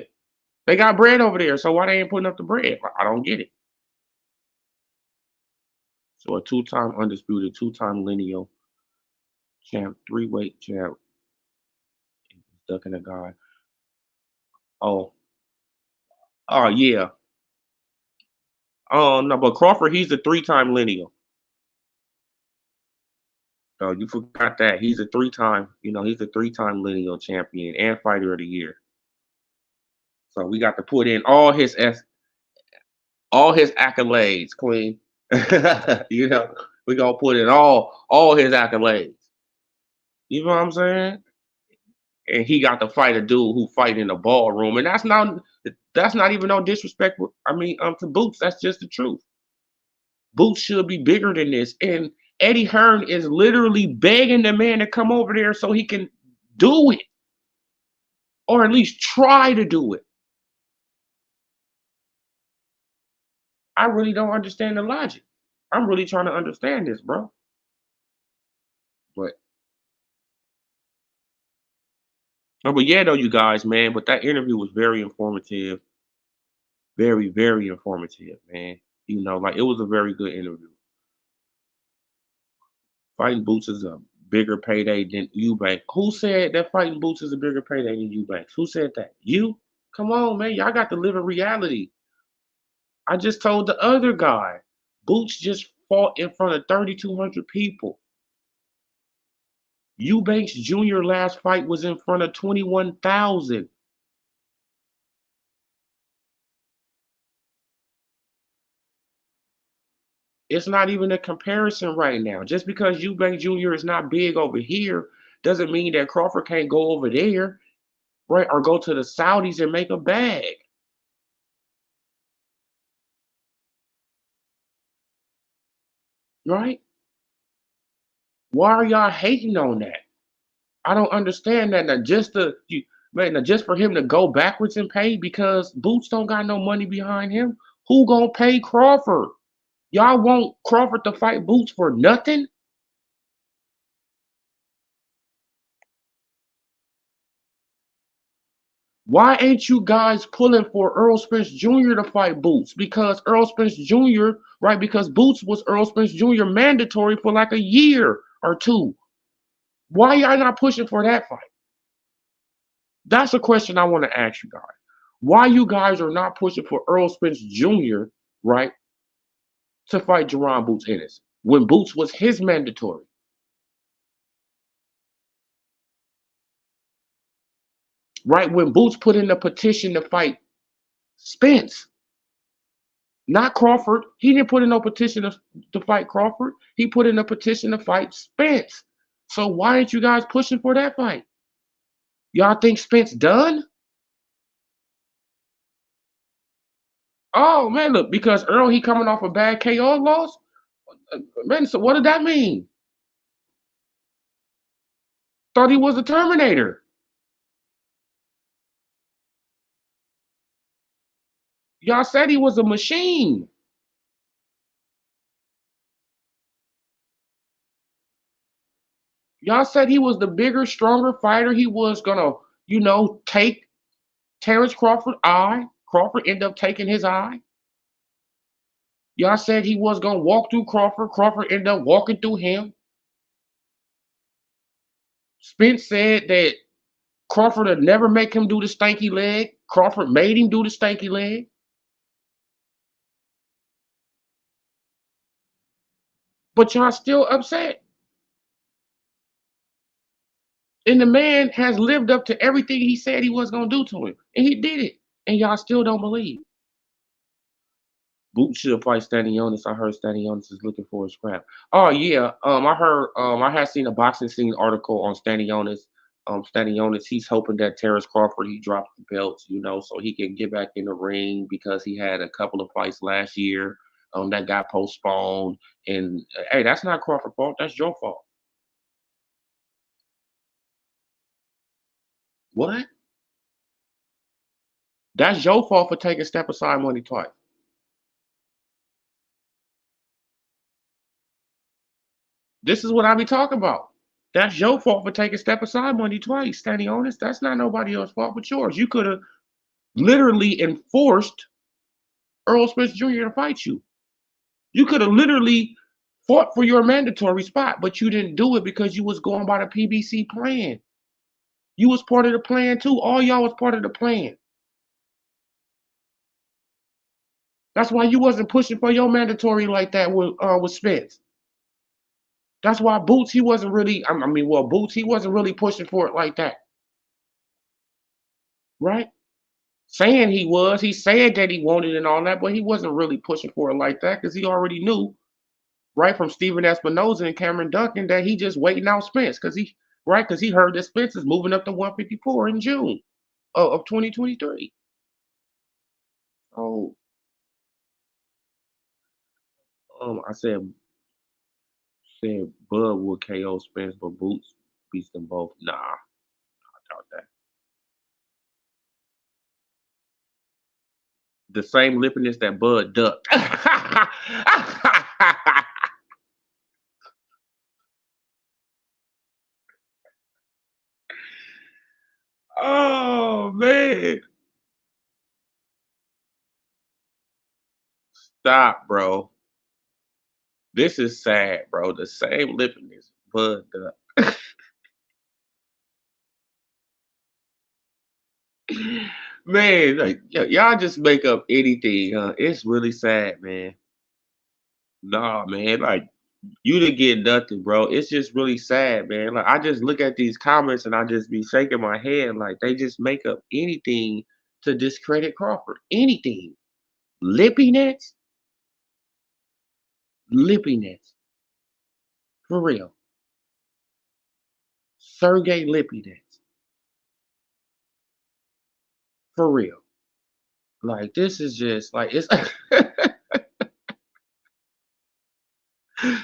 A: they got bread over there. So why they ain't putting up the bread? I don't get it. So a two-time undisputed, two-time lineal champ, three-weight champ, ducking a guy. Oh, oh yeah. Oh no, but Crawford, he's a three-time lineal. Oh, you forgot that. He's a three-time lineal champion and fighter of the year. So we got to put in all his accolades, Queen. We gonna put in all his accolades. You know what I'm saying? And he got to fight a dude who fight in the ballroom, and that's not even no disrespect. To Boots, that's just the truth. Boots should be bigger than this, and Eddie Hearn is literally begging the man to come over there so he can do it, or at least try to do it. I really don't understand the logic. I'm really trying to understand this, bro. But no, but yeah, though, you guys, man. But that interview was very informative, very, very informative, man. Like it was a very good interview. Fighting Boots is a bigger payday than Eubank. Who said that fighting Boots is a bigger payday than Eubanks? Who said that? You? Come on, man. Y'all got to live in reality. I just told the other guy. Boots just fought in front of 3,200 people. Eubanks Jr. last fight was in front of 21,000. It's not even a comparison right now. Just because Eubank Jr. is not big over here doesn't mean that Crawford can't go over there, right? Or go to the Saudis and make a bag. Right? Why are y'all hating on that? I don't understand that. Just for him to go backwards and pay because Boots don't got no money behind him. Who gonna pay Crawford? Y'all want Crawford to fight Boots for nothing? Why ain't you guys pulling for Earl Spence Jr. to fight Boots? Because Earl Spence Jr., right? Because Boots was Earl Spence Jr. mandatory for like a year or two. Why y'all not pushing for that fight? That's a question I want to ask you guys. Why you guys are not pushing for Earl Spence Jr., right, to fight Jerron Boots Ennis when Boots was his mandatory? Right, when Boots put in a petition to fight Spence, not Crawford. He didn't put in no petition to fight Crawford. He put in a petition to fight Spence. So why ain't you guys pushing for that fight? Y'all think Spence done? Oh man, look, because Earl he coming off a bad KO loss. Man, so what did that mean? Thought he was a Terminator. Y'all said he was a machine. Y'all said he was the bigger, stronger fighter. He was gonna, take Terrence Crawford's eye. Crawford ended up taking his eye. Y'all said he was gonna walk through Crawford. Crawford ended up walking through him. Spence said that Crawford would never make him do the stanky leg. Crawford made him do the stanky leg. But y'all still upset. And the man has lived up to everything he said he was gonna do to him. And he did it. And y'all still don't believe. Boots should fight Stanionis. I heard Stanionis is looking for a scrap. Oh yeah. I heard I had seen a boxing scene article on Stanionis. Stanionis, he's hoping that Terrence Crawford he drops the belts, so he can get back in the ring because he had a couple of fights last year that got postponed. And hey, that's not Crawford's fault, that's your fault. What? That's your fault for taking step aside money twice. This is what I be talking about. That's your fault for taking step aside money twice, standing honest. That's not nobody else's fault but yours. You could have literally enforced Earl Spence Jr. to fight you. You could have literally fought for your mandatory spot, but you didn't do it because you was going by the PBC plan. You was part of the plan too. All y'all was part of the plan. That's why you wasn't pushing for your mandatory like that with Spence. That's why Boots he wasn't really. Boots he wasn't really pushing for it like that, right? Saying he was. He said that he wanted and all that, but he wasn't really pushing for it like that because he already knew, right, from Steven Espinoza and Cameron Duncan that he just waiting out Spence because he heard that Spence is moving up to 154 in June of 2023. Oh, I said Bud will KO Spence, but Boots beats them both. Nah, I doubt that. The same lippiness that Bud ducked. Oh man. Stop, bro. This is sad, bro. The same lippiness, Bud duck. Man, like y'all just make up anything, huh? It's really sad, man. Nah, man, like you didn't get nothing, bro. It's just really sad, man. Like I just look at these comments and I just be shaking my head like they just make up anything to discredit Crawford. Anything. Lippiness? Lippiness. For real. Sergey Lippiness. For real. Like this is just like it's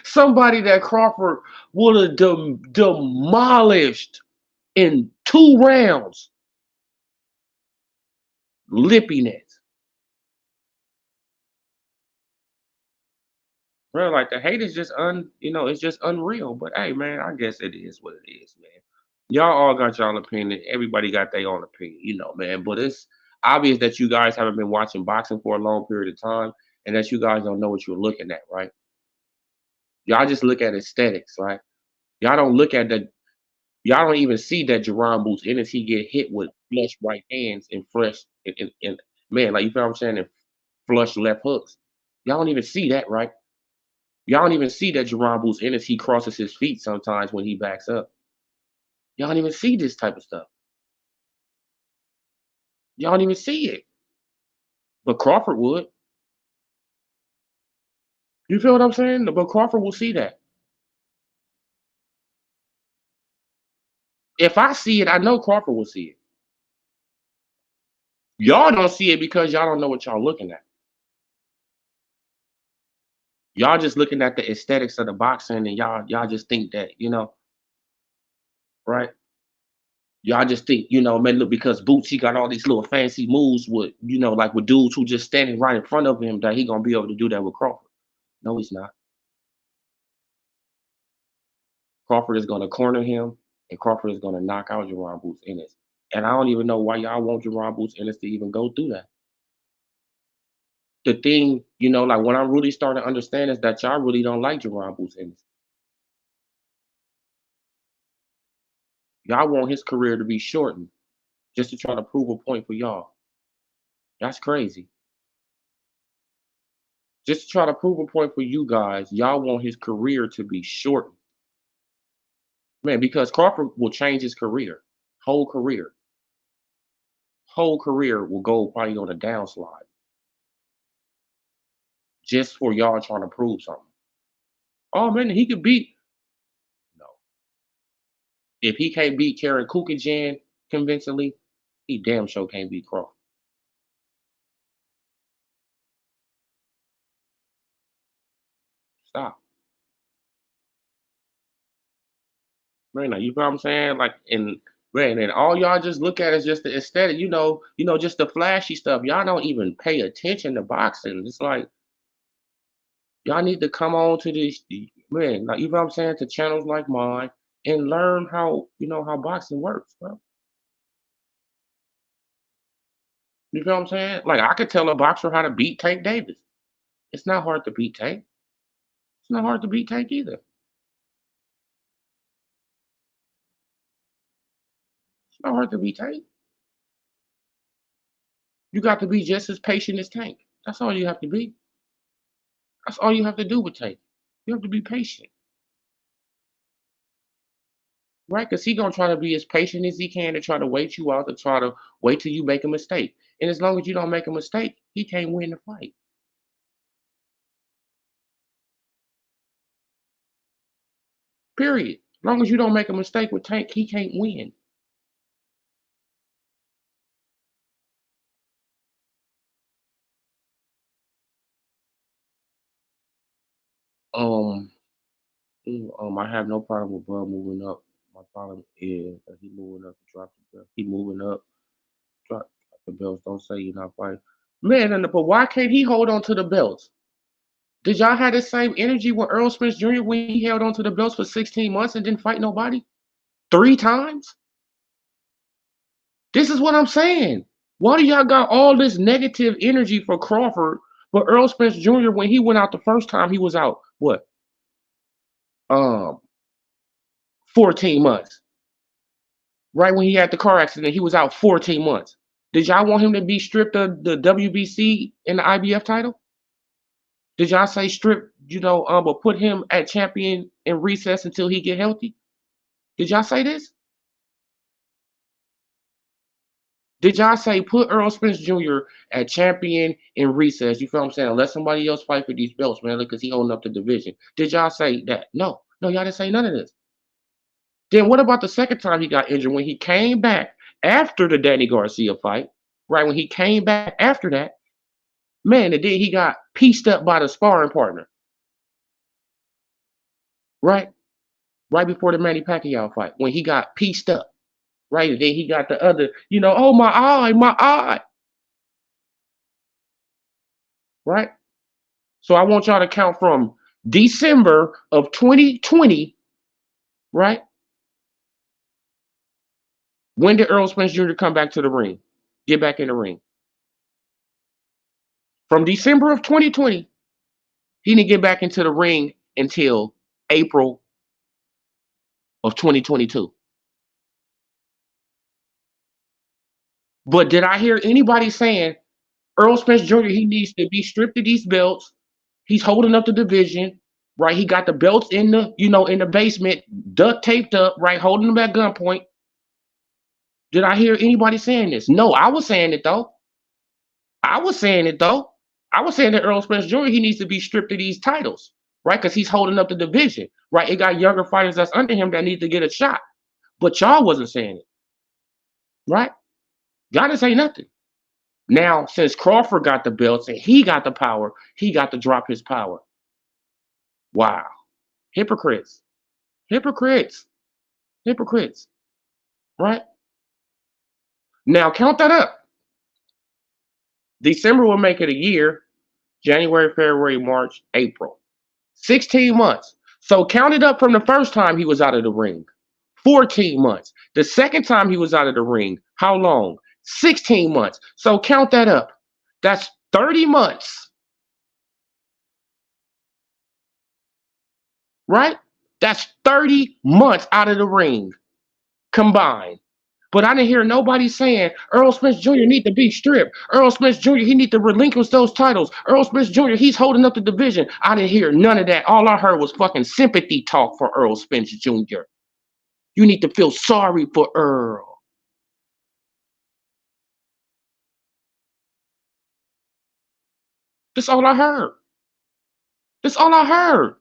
A: somebody that Crawford would have demolished in 2 rounds. Lippiness. Bro, like the hate is just it's just unreal. But hey, man, I guess it is what it is, man. Y'all all got y'all opinion. Everybody got their own opinion, man. But it's obvious that you guys haven't been watching boxing for a long period of time, and that you guys don't know what you're looking at, right? Y'all just look at aesthetics, right? Y'all don't look at the. Y'all don't even see that Jerron Boots Ennis he get hit with flush right hands and fresh and man, like you feel what I'm saying, and flush left hooks. Y'all don't even see that, right? Y'all don't even see that Jerron Boots Ennis he crosses his feet sometimes when he backs up. Y'all don't even see this type of stuff. Y'all don't even see it. But Crawford would. You feel what I'm saying? But Crawford will see that. If I see it, I know Crawford will see it. Y'all don't see it because y'all don't know what y'all looking at. Y'all just looking at the aesthetics of the boxing and y'all just think that, right? Y'all just think, man, look, because Boots, he got all these little fancy moves with, like with dudes who just standing right in front of him, that he gonna be able to do that with Crawford. No, he's not. Crawford is gonna corner him, and Crawford is gonna knock out Jerron Boots Ennis. And I don't even know why y'all want Jerron Boots Ennis to even go through that. The thing, like when I really started to understand is that y'all really don't like Jerron Boots Ennis. Y'all want his career to be shortened just to try to prove a point for y'all. That's crazy. Just to try to prove a point for you guys, y'all want his career to be shortened. Man, because Crawford will change his career. Whole career. Whole career will go probably on a downslide. Just for y'all trying to prove something. Oh man, he could beat. No. If he can't beat Karen Kukajan convincingly, he damn sure can't beat Crawford. Stop. Man, you know what I'm saying? Like, and all y'all just look at is just the aesthetic, just the flashy stuff. Y'all don't even pay attention to boxing. It's like y'all need to come on to this, man, like, you know what I'm saying, to channels like mine and learn how boxing works, bro. You know what I'm saying? Like, I could tell a boxer how to beat Tank Davis. It's not hard to beat Tank. It's not hard to beat Tank either. It's not hard to beat Tank. You got to be just as patient as Tank. That's all you have to be. That's all you have to do with Tank. You have to be patient, right? Because he gonna try to be as patient as he can to try to wait you out, to try to wait till you make a mistake. And as long as you don't make a mistake, he can't win the fight. Period. As long as you don't make a mistake with Tank, he can't win. Um, I have no problem with Bud moving up. My problem is that he moving up to drop the belt. He moving up, drop the belts. Don't say you're not fighting. Man, but why can't he hold on to the belts? Did y'all have the same energy with Earl Spence Jr. when he held on to the belts for 16 months and didn't fight nobody? 3 times? This is what I'm saying. Why do y'all got all this negative energy for Crawford, but Earl Spence Jr. when he went out the first time, he was out what? Um, 14 months. Right when he had the car accident, he was out 14 months. Did y'all want him to be stripped of the WBC and the IBF title? Did y'all say strip, but put him at champion in recess until he get healthy? Did y'all say this? Did y'all say put Earl Spence Jr. at champion in recess? You feel what I'm saying? Let somebody else fight for these belts, man, because he holding up the division. Did y'all say that? No. No, y'all didn't say none of this. Then what about the second time he got injured when he came back after the Danny Garcia fight? Right when he came back after that, man, and then he got pieced up by the sparring partner. Right? Right before the Manny Pacquiao fight, when he got pieced up. Right? And then he got the other, oh my eye, my eye. Right? So I want y'all to count from December of 2020, right? When did Earl Spence Jr. come back to the ring? Get back in the ring. From December of 2020, he didn't get back into the ring until April of 2022. But did I hear anybody saying Earl Spence Jr., he needs to be stripped of these belts? He's holding up the division, right? He got the belts in the basement, duct taped up, right? Holding them at gunpoint. Did I hear anybody saying this? No, I was saying it though. I was saying it though. I was saying that Earl Spence Jr. he needs to be stripped of these titles, right? Because he's holding up the division, right? It got younger fighters that's under him that need to get a shot, but y'all wasn't saying it, right? Y'all didn't say nothing. Now, since Crawford got the belts and he got the power, he got to drop his power. Wow, hypocrites, hypocrites, hypocrites, right? Now count that up. December will make it a year. January, February, March, April. 16 months. So count it up from the first time he was out of the ring. 14 months. The second time he was out of the ring, how long? 16 months. So count that up. That's 30 months. Right? That's 30 months out of the ring combined. But I didn't hear nobody saying Earl Spence Jr. need to be stripped. Earl Spence Jr. he need to relinquish those titles. Earl Spence Jr. he's holding up the division. I didn't hear none of that. All I heard was fucking sympathy talk for Earl Spence Jr. You need to feel sorry for Earl. That's all I heard. That's all I heard.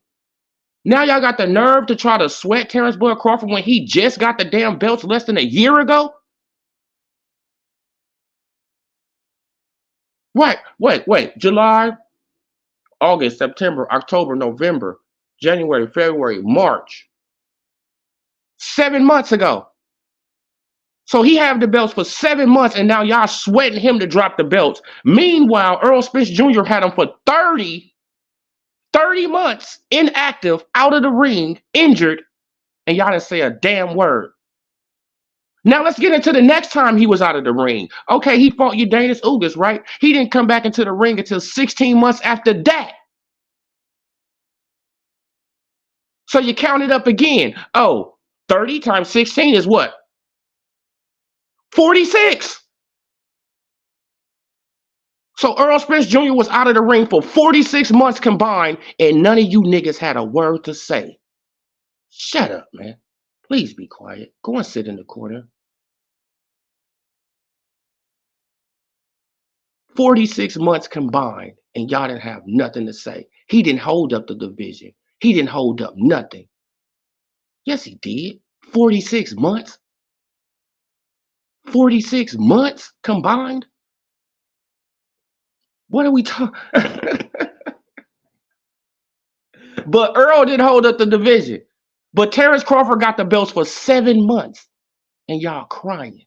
A: Now y'all got the nerve to try to sweat Terrence Bud Crawford when he just got the damn belts less than a year ago? Wait. July, August, September, October, November, January, February, March. 7 months ago. So he had the belts for 7 months, and now y'all sweating him to drop the belts. Meanwhile, Earl Spence Jr. had him for 30 months inactive, out of the ring, injured, and y'all didn't say a damn word. Now let's get into the next time he was out of the ring. Okay, he fought Eudanis Ugas, right? He didn't come back into the ring until 16 months after that. So you count it up again. Oh, 30 times 16 is what? 46. So Earl Spence Jr. was out of the ring for 46 months combined, and none of you niggas had a word to say. Shut up, man. Please be quiet. Go and sit in the corner. 46 months combined, and y'all didn't have nothing to say. He didn't hold up the division. He didn't hold up nothing. Yes, he did. 46 months. 46 months combined? What are we talking? But Earl didn't hold up the division. But Terrence Crawford got the belts for 7 months. And y'all crying.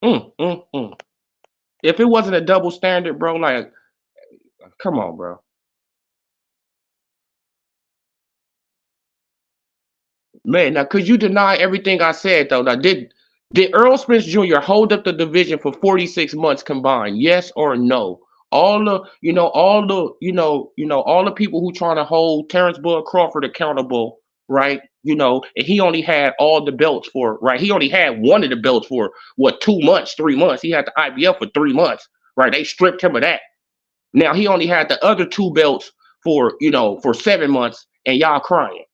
A: If it wasn't a double standard, bro, like, come on, bro. Man, now could you deny everything I said though? Now, did Earl Spence Jr. hold up the division for 46 months combined? Yes or no? All the people who trying to hold Terrence Bud Crawford accountable, right? And he only had all the belts for, right? He only had one of the belts for what, 2 months, 3 months. He had the IBF for 3 months, right? They stripped him of that. Now he only had the other 2 belts for 7 months, and y'all crying.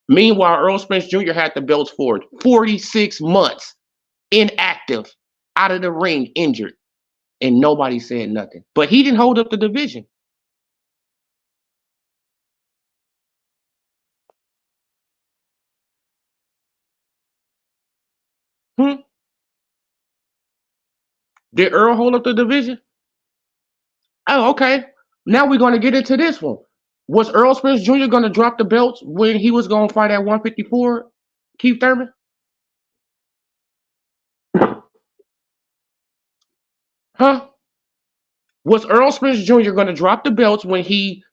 A: Meanwhile, Earl Spence Jr. had the belts for 46 months, inactive, out of the ring, injured, and nobody said nothing. But he didn't hold up the division. Did Earl hold up the division? Oh, okay. Now we're going to get into this one. Was Earl Spence Jr. going to drop the belts when he was going to fight at 154, Keith Thurman? Huh? Was Earl Spence Jr. going to drop the belts when he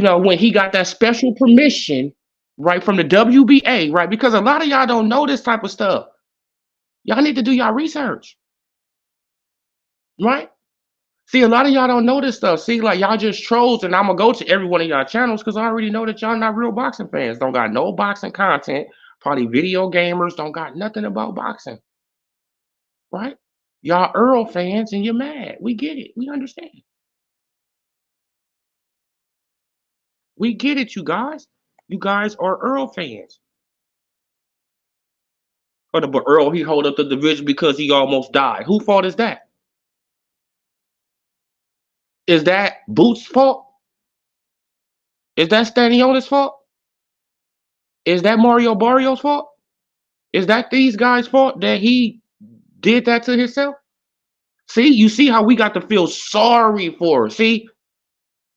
A: got that special permission, right, from the WBA, right? Because a lot of y'all don't know this type of stuff. Y'all need to do y'all research, right? See, a lot of y'all don't know this stuff. See, like y'all just trolls, and I'm gonna go to every one of y'all channels because I already know that y'all not real boxing fans. Don't got no boxing content. Probably video gamers, don't got nothing about boxing, right? Y'all Earl fans, and you're mad. We get it. We understand. We get it, you guys. You guys are Earl fans. But Earl, he hold up the division because he almost died. Who fault is that? Is that Boots' fault? Is that Stanionis' fault? Is that Mario Barrios' fault? Is that these guys' fault that he did that to himself? See, you see how we got to feel sorry for her. See,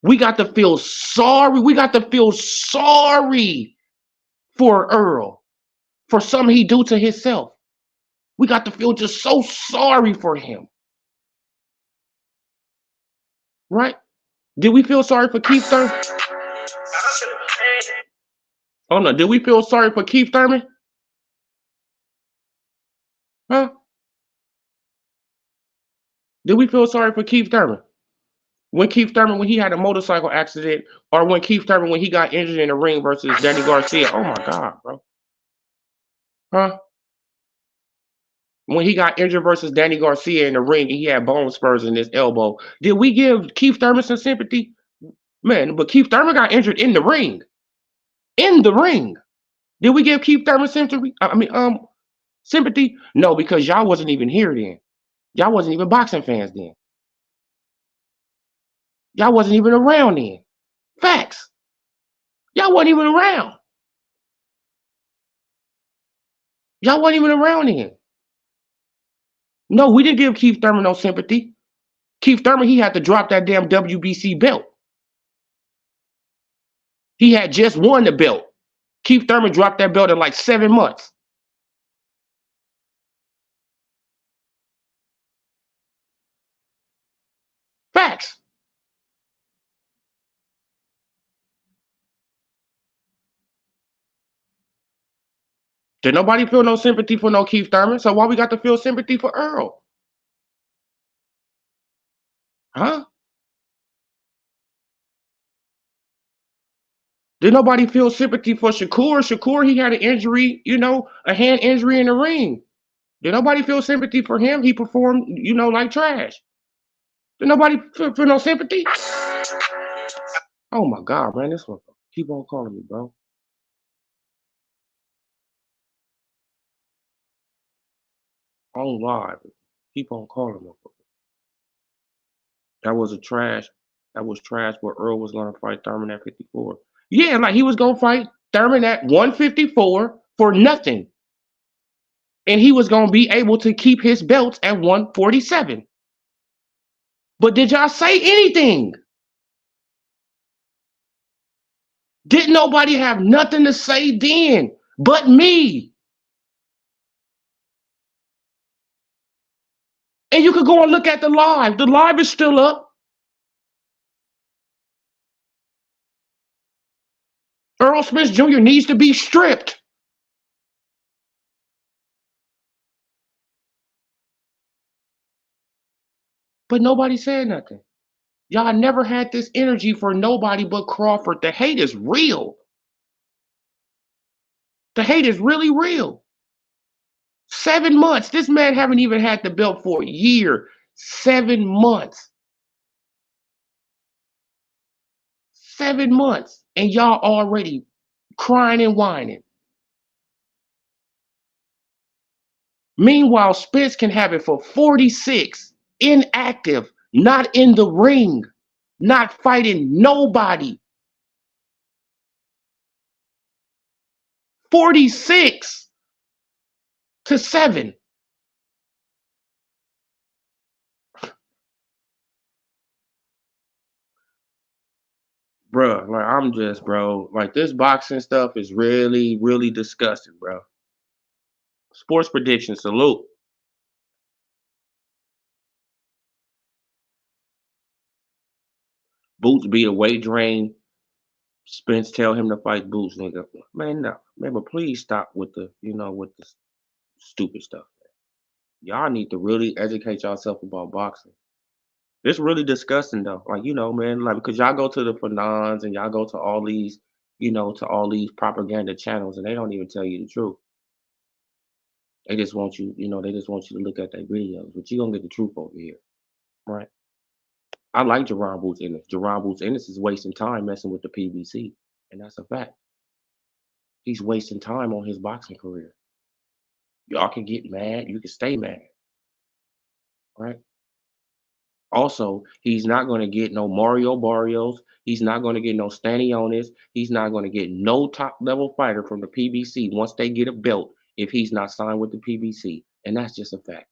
A: we got to feel sorry. We got to feel sorry for Earl for something he do to himself. We got to feel just so sorry for him, right? Did we feel sorry for Keith Thurman? Oh no, did we feel sorry for Keith Thurman? Huh? Did we feel sorry for Keith Thurman? When Keith Thurman, when he had a motorcycle accident, or when Keith Thurman, when he got injured in the ring versus Danny Garcia? Oh my God, bro. Huh? When he got injured versus Danny Garcia in the ring and he had bone spurs in his elbow, did we give Keith Thurman some sympathy? Man, but Keith Thurman got injured in the ring. In the ring. Did we give Keith Thurman sympathy? Sympathy? No, because y'all wasn't even here then. Y'all wasn't even boxing fans then. Y'all wasn't even around then. Facts. Y'all wasn't even around. Y'all wasn't even around then. No, we didn't give Keith Thurman no sympathy. Keith Thurman, he had to drop that damn WBC belt. He had just won the belt. Keith Thurman dropped that belt in like 7 months. Facts. Did nobody feel no sympathy for no Keith Thurman? So why we got to feel sympathy for Earl? Huh? Did nobody feel sympathy for Shakur? Shakur, he had an injury, a hand injury in the ring. Did nobody feel sympathy for him? He performed, like trash. Did nobody feel no sympathy? Oh my God, man, this one keep on calling me, bro. On live, keep on calling me. That was a trash. That was trash. Where Earl was gonna fight Thurman at 54. Yeah, like he was gonna fight Thurman at 154 for nothing, and he was gonna be able to keep his belts at 147. But did y'all say anything? Didn't nobody have nothing to say then but me? And you could go and look at the live. The live is still up. Earl Smith Jr. needs to be stripped. But nobody said nothing. Y'all never had this energy for nobody but Crawford. The hate is real. The hate is really real. 7 months. This man haven't even had the belt for a year. 7 months. 7 months. And y'all already crying and whining. Meanwhile, Spence can have it for 46, inactive, not in the ring, not fighting nobody. 46-7. Bruh, like I'm just, bro, like this boxing stuff is really, really disgusting, bro. Sports prediction, salute. Boots beat a weight drain. Spence tell him to fight Boots, nigga. Man, no. Man, but please stop with the stupid stuff. Y'all need to really educate yourself about boxing. It's really disgusting though. Like, man, like because y'all go to the Fanons and y'all go to all these, to all these propaganda channels and they don't even tell you the truth. They just want you, they just want you to look at their videos, but you gonna get the truth over here, right? I like Jerron Boots Ennis. Jerron Boots Ennis is wasting time messing with the PBC, and that's a fact. He's wasting time on his boxing career. Y'all can get mad, you can stay mad, right? Also, he's not going to get no Mario Barrios. He's not going to get no Stanionis. He's not going to get no top level fighter from the PBC once they get a belt if he's not signed with the PBC. And that's just a fact.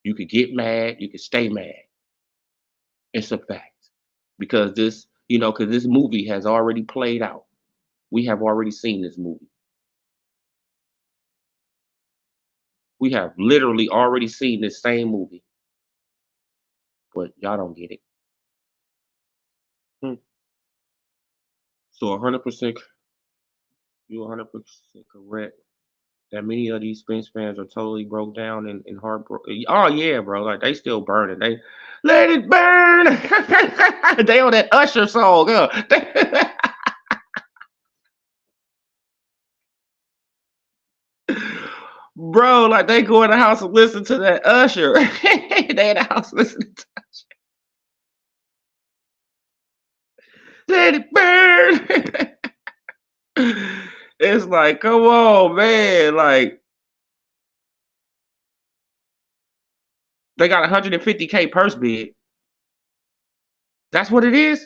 A: You could get mad, you could stay mad. It's a fact. Because this movie has already played out. We have already seen this movie. We have literally already seen this same movie, but y'all don't get it. Hmm. So 100%, you're 100% correct. That many of these Spence fans are totally broke down and heartbroken. Oh yeah, bro, like they still burning. They let it burn. They on that Usher song, huh? Bro, like they go in the house and listen to that Usher. They in the house listening to Let It Burn. It's like, come on, man. Like they got 150K purse bid. That's what it is,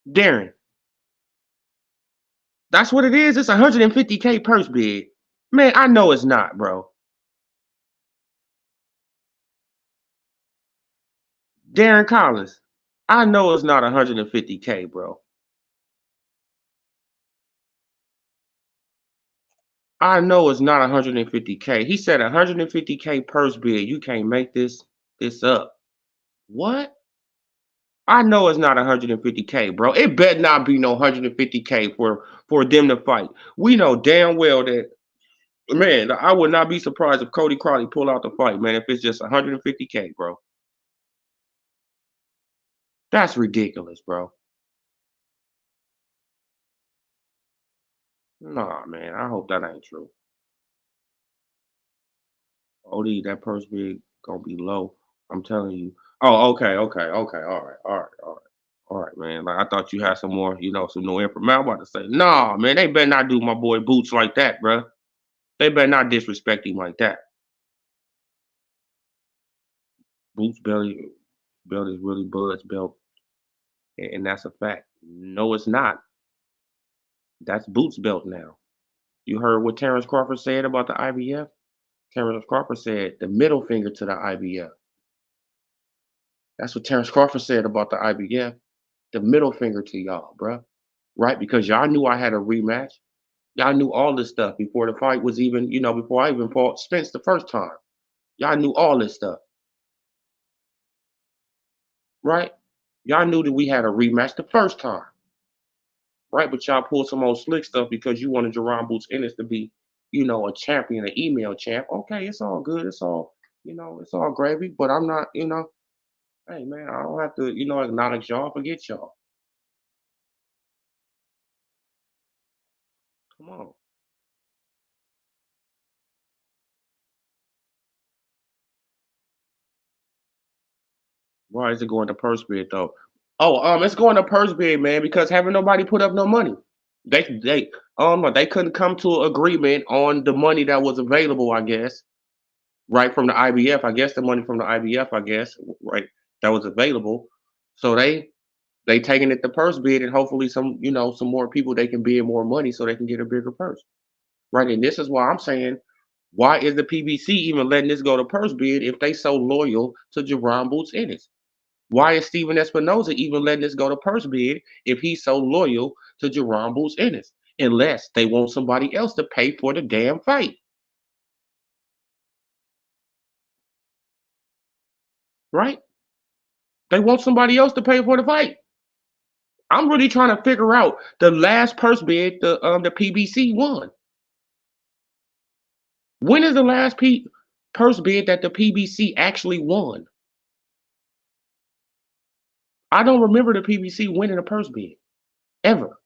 A: Darren. That's what it is. It's 150K purse bid. Man, I know it's not, bro. Darren Collins. I know it's not 150K, bro. I know it's not 150K. He said 150K purse bid. You can't make this up. What? I know it's not 150K, bro. It better not be no 150K for them to fight. We know damn well that, man. I would not be surprised if Cody Crowley pull out the fight, man. If it's just 150K, bro. That's ridiculous, bro. Nah, man. I hope that ain't true. OD, that purse bid gonna be low. I'm telling you. Oh, okay, okay, okay. All right, all right, all right. All right, man. Like I thought you had some more, some new information. I'm about to say, nah, man, they better not do my boy Boots like that, bro. They better not disrespect him like that. Boots belt is really Bud's belt, and that's a fact. No, it's not. That's Boots belt now. You heard what Terrence Crawford said about the IBF? Terrence Crawford said the middle finger to the IBF. That's what Terrence Crawford said about the IBF. The middle finger to y'all, bro. Right? Because y'all knew I had a rematch. Y'all knew all this stuff before the fight was even, before I even fought Spence the first time. Y'all knew all this stuff, right? Y'all knew that we had a rematch the first time, right? But y'all pulled some old slick stuff because you wanted Jerron Boots Ennis to be, a champion, an email champ. Okay, it's all good. It's all, it's all gravy. But I'm not, hey man, I don't have to, acknowledge y'all, forget y'all. Come on. Why is it going to purse bid though? Oh, it's going to purse bid, man, because haven't nobody put up no money. They couldn't come to an agreement on the money that was available, I guess, right from the IBF. I guess the money from the IBF, I guess, right, that was available. So they taking it the purse bid, and hopefully some more people they can bid more money so they can get a bigger purse, right? And this is why I'm saying, why is the PBC even letting this go to purse bid if they so loyal to Jerron Boots Ennis? Why is Steven Espinoza even letting this go to purse bid if he's so loyal to Jerron Boots Ennis? Unless they want somebody else to pay for the damn fight, right? They want somebody else to pay for the fight. I'm really trying to figure out the last purse bid the PBC won. When is the last purse bid that the PBC actually won? I don't remember the PBC winning a purse bid ever,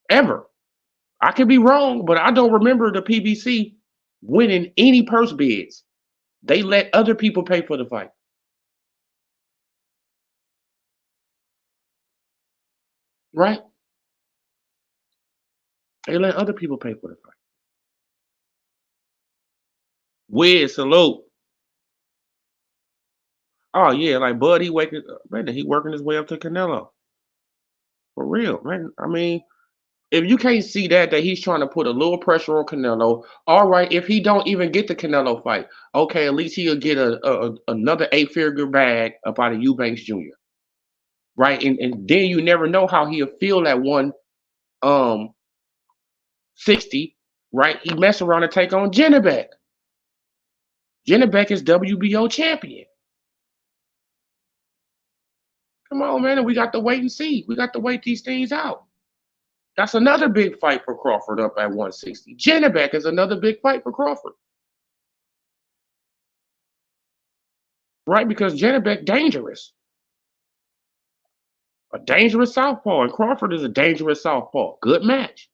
A: ever. I could be wrong, but I don't remember the PBC winning any purse bids. They let other people pay for the fight, right? They let other people pay for the fight. Wiz, salute. Oh yeah, like Bud, he working his way up to Canelo for real, man. I mean, if you can't see that he's trying to put a little pressure on Canelo, all right. If he don't even get the Canelo fight, okay, at least he'll get another 8-figure bag up out of Eubanks Jr. Right, and then you never know how he'll feel at 160. Right, he mess around and take on Jennebeck. Jennebeck is WBO champion. Come on, man, and we got to wait and see. We got to wait these things out. That's another big fight for Crawford up at 160. Jennebeck is another big fight for Crawford. Right, because Jennebeck dangerous. A dangerous southpaw, and Crawford is a dangerous southpaw. Good match.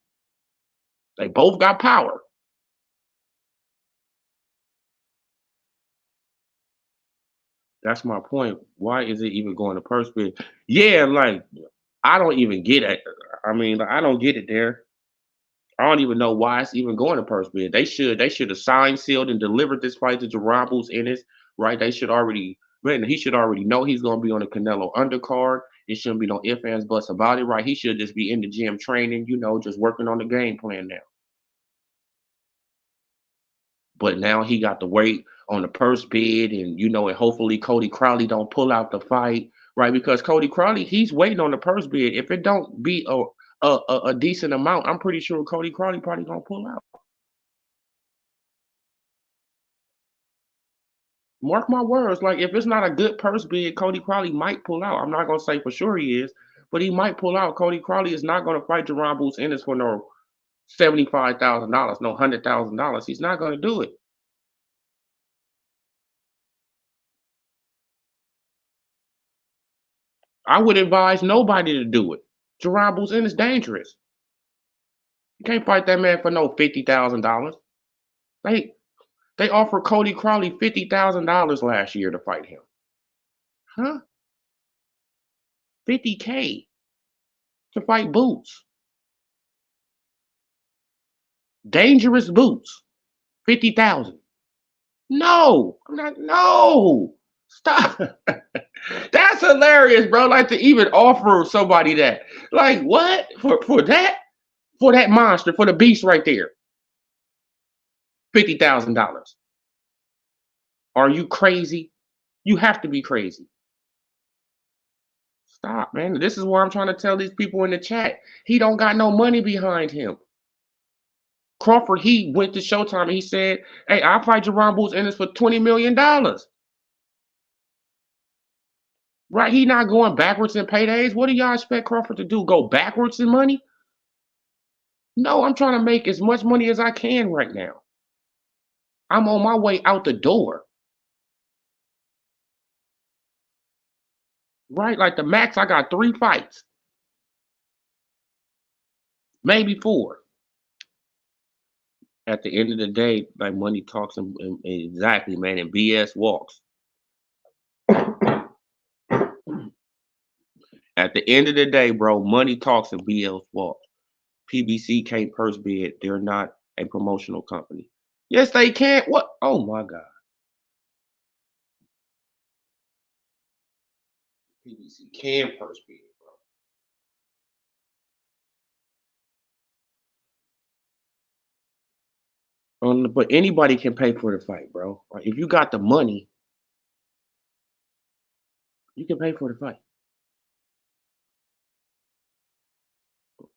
A: They both got power. That's my point. Why is it even going to purse bid? Yeah, like I don't even get it. I mean, like, I don't get it there. I don't even know why it's even going to purse bid. They should have signed, sealed, and delivered this fight to Jarabos Ennis, right? They should already, man, he should already know he's gonna be on the Canelo undercard. It shouldn't be no ifs, ands, buts about it, right? He should just be in the gym training, just working on the game plan now. But now he got to wait on the purse bid, and hopefully Cody Crowley don't pull out the fight, right? Because Cody Crowley, he's waiting on the purse bid. If it don't be a decent amount, I'm pretty sure Cody Crowley probably gonna pull out. Mark my words, like if it's not a good purse bid, Cody Crowley might pull out. I'm not gonna say for sure he is, but he might pull out. Cody Crowley is not gonna fight Jerron Boots Ennis for no $75,000, no $100,000. He's not gonna do it. I would advise nobody to do it. Jerron Boots Ennis is dangerous. You can't fight that man for no $50,000. They they offered Cody Crowley $50,000 last year to fight him. Huh? 50K to fight Boots. Dangerous Boots. 50,000. No, I'm not. No, stop. That's hilarious, bro. Like to even offer somebody that. Like what for that? For that monster, for the beast right there. $50,000. Are you crazy? You have to be crazy. Stop, man. This is what I'm trying to tell these people in the chat. He don't got no money behind him. Crawford, he went to Showtime and he said, "Hey, I'll fight Jerron Boots Ennis for $20 million." Right? He not going backwards in paydays. What do y'all expect Crawford to do? Go backwards in money? No, I'm trying to make as much money as I can right now. I'm on my way out the door. Right? Like the max, I got 3 fights, maybe 4. At the end of the day, like money talks and exactly, man, and BS walks. At the end of the day, bro, money talks and BS walks. PBC can't purse bid. They're not a promotional company. Yes, they can. What? Oh my God. PBC can purse bid, bro. But anybody can pay for the fight, bro. Like, if you got the money, you can pay for the fight.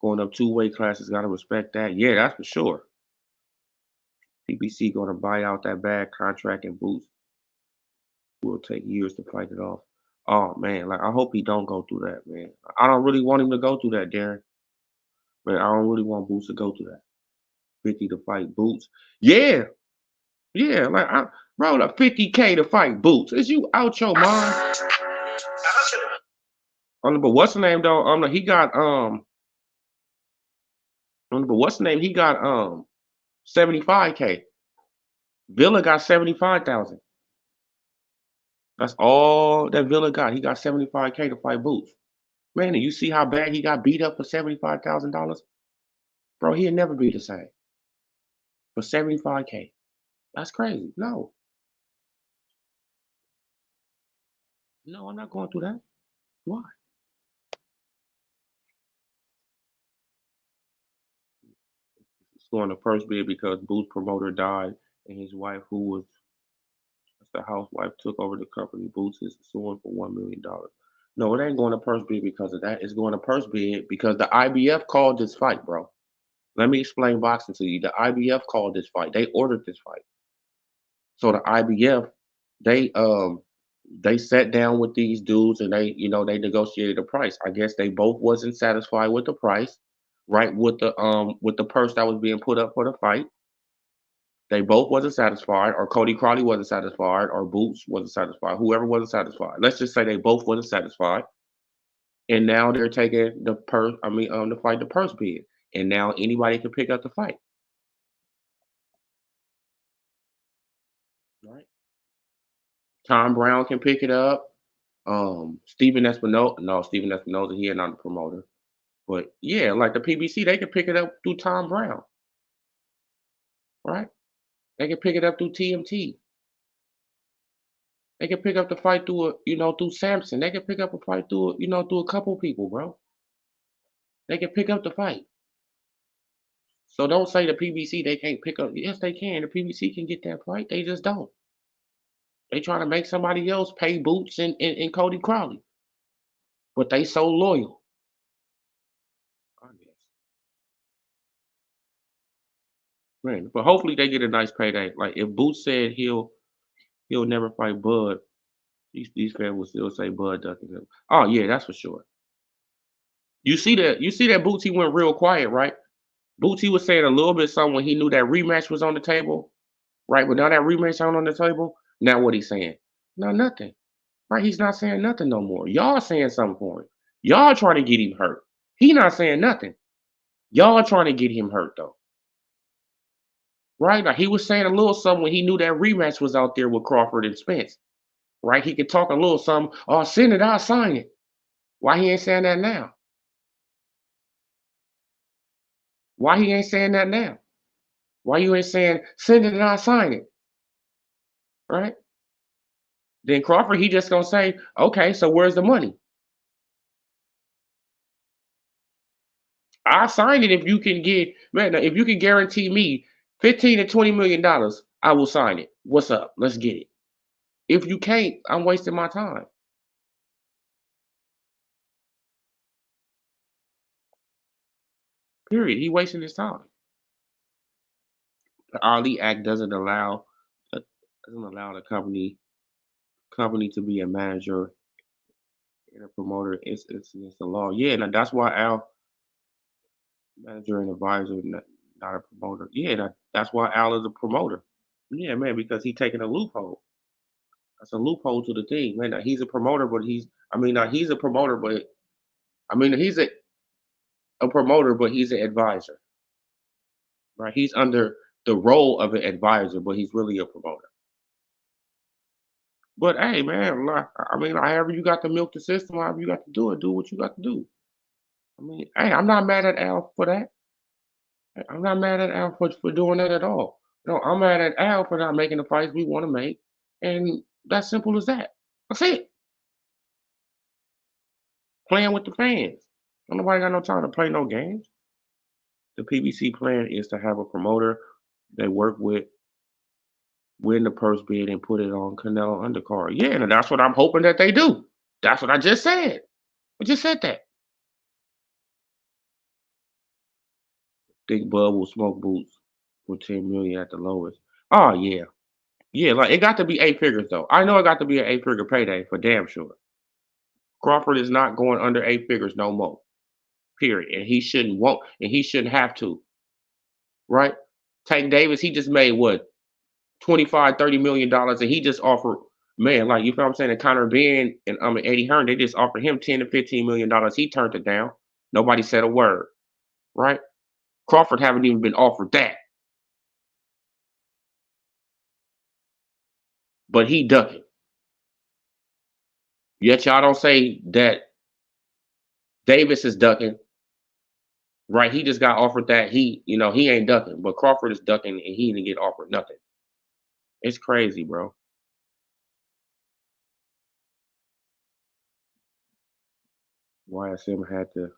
A: Going up 2 weight classes, gotta respect that. Yeah, that's for sure. PBC gonna buy out that bad contract and Boots will take years to fight it off. Oh man, like I hope he don't go through that, man. I don't really want him to go through that, Darren. But I don't really want Boots to go through that. 50 to fight Boots. Yeah, yeah, like bro, like 50K to fight Boots. Is you out your mind? But what's the name though? He got but what's the name? He got 75K. Villa got 75,000. That's all that Villa got. He got 75K to fight Boots. Man, and you see how bad he got beat up for $75,000? Bro, he'll never be the same. For 75K. That's crazy. No. No, I'm not going through that. Why? going to purse bid because Boots promoter died and his wife, who was the housewife, took over the company. Boots is suing for $1 million. No, it ain't going to purse bid because of that. It's going to purse bid because the IBF called this fight, bro. Let me explain boxing to you. The IBF called this fight. They ordered this fight. So the IBF, they they sat down with these dudes and they negotiated a price. I guess they both wasn't satisfied with the price, right? With the purse that was being put up for the fight. They both wasn't satisfied, or Cody Crowley wasn't satisfied, or Boots wasn't satisfied. Whoever wasn't satisfied. Let's just say they both wasn't satisfied, and now they're taking the purse. The fight, the purse bid, and now anybody can pick up the fight. Right? Tom Brown can pick it up. Steven Espinoza, no, Steven Espinoza, he is not the promoter. But yeah, like the PBC, they can pick it up through Tom Brown, right? They can pick it up through TMT. They can pick up the fight through Samson. They can pick up a fight through a couple people, bro. They can pick up the fight. So don't say the PBC they can't pick up. Yes, they can. The PBC can get that fight. They just don't. They trying to make somebody else pay Boots and Cody Crowley, but they so loyal. I guess. Man, but hopefully they get a nice payday. Like if Boots said he'll never fight Bud, these fans will still say Bud ducking him. Oh yeah, that's for sure. You see that Bootsy went real quiet, right? Bootsy was saying a little bit something when he knew that rematch was on the table, right? But now that rematch on the table, now what he's saying? No, nothing. Right? He's not saying nothing no more. Y'all saying something for him. Y'all trying to get him hurt. He not saying nothing. Y'all trying to get him hurt though. Right? Like he was saying a little something when he knew that rematch was out there with Crawford and Spence. Right? He could talk a little something. Oh, send it, I'll sign it. Why he ain't saying that now? Why he ain't saying that now? Why you ain't saying send it and I'll sign it? Right? Then Crawford, he just gonna say, okay, so where's the money? I'll sign it if you can get man, if you can guarantee me 15 to $20 million, I will sign it. What's up? Let's get it. If you can't, I'm wasting my time. Period. He wasting his time. The Ali Act doesn't allow the company to be a manager and a promoter. It's against the law. Yeah, and that's why Al manager and advisor, not a promoter. Yeah, that's why Al is a promoter. Yeah, man, because he taking a loophole. That's a loophole to the thing, man. Now, he's a promoter, but he's a promoter, but he's a promoter, but he's an advisor, right? He's under the role of an advisor, but he's really a promoter. But hey, man, however you got to milk the system, however you got to do what you got to do. Hey, I'm not mad at Al for that. I'm not mad at Al for doing that at all. No, I'm mad at Al for not making the fights we want to make, and that's simple as that. That's it. Playing with the fans. Don't nobody got no time to play no games. The PBC plan is to have a promoter they work with, win the purse bid, and put it on Canelo undercard. Yeah, and that's what I'm hoping that they do. That's what I just said. I just said that. Think Bud will smoke Boots for 10 million at the lowest. Oh yeah, yeah. Like it got to be 8 figures though. I know it got to be an 8 figure payday for damn sure. Crawford is not going under 8 figures no more. Period. And he shouldn't want, and he shouldn't have to. Right? Tank Davis, he just made what 25, $30 million, and he just offered, man, like you feel what I'm saying, and Connor Ben and Eddie Hearn, they just offered him 10 to $15 million. He turned it down. Nobody said a word, right? Crawford haven't even been offered that, but he ducking. Yet y'all don't say that Davis is ducking, right? He just got offered that. He ain't ducking, but Crawford is ducking and he didn't get offered nothing. It's crazy, bro. YSM had to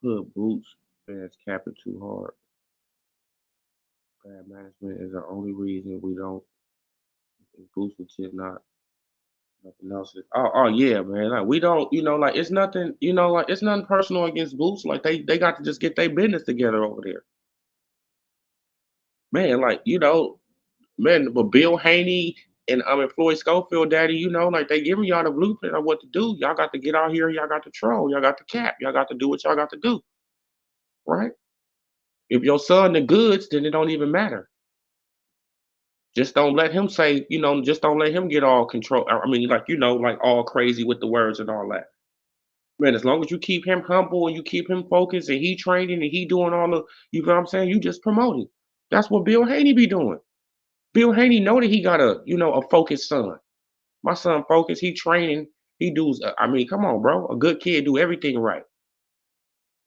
A: put Boots fans capping too hard. Bad management is the only reason we don't boost the shit, not nothing else. Oh yeah, man. Like we don't, like it's nothing, like it's nothing personal against Boots. Like they got to just get their business together over there, man. Like man. But Bill Haney and Floyd Schofield, Daddy, like they giving y'all the blueprint of what to do. Y'all got to get out here. Y'all got to troll. Y'all got to cap. Y'all got to do what y'all got to do, right? If your son the goods, then it don't even matter. Just don't let him say, just don't let him get all control. I mean, like, like all crazy with the words and all that. Man, as long as you keep him humble and you keep him focused and he training and he doing all the, you know what I'm saying? You just promoting. That's what Bill Haney be doing. Bill Haney know that he got a focused son. My son focused, he training, he does, I mean, come on, bro. A good kid do everything right,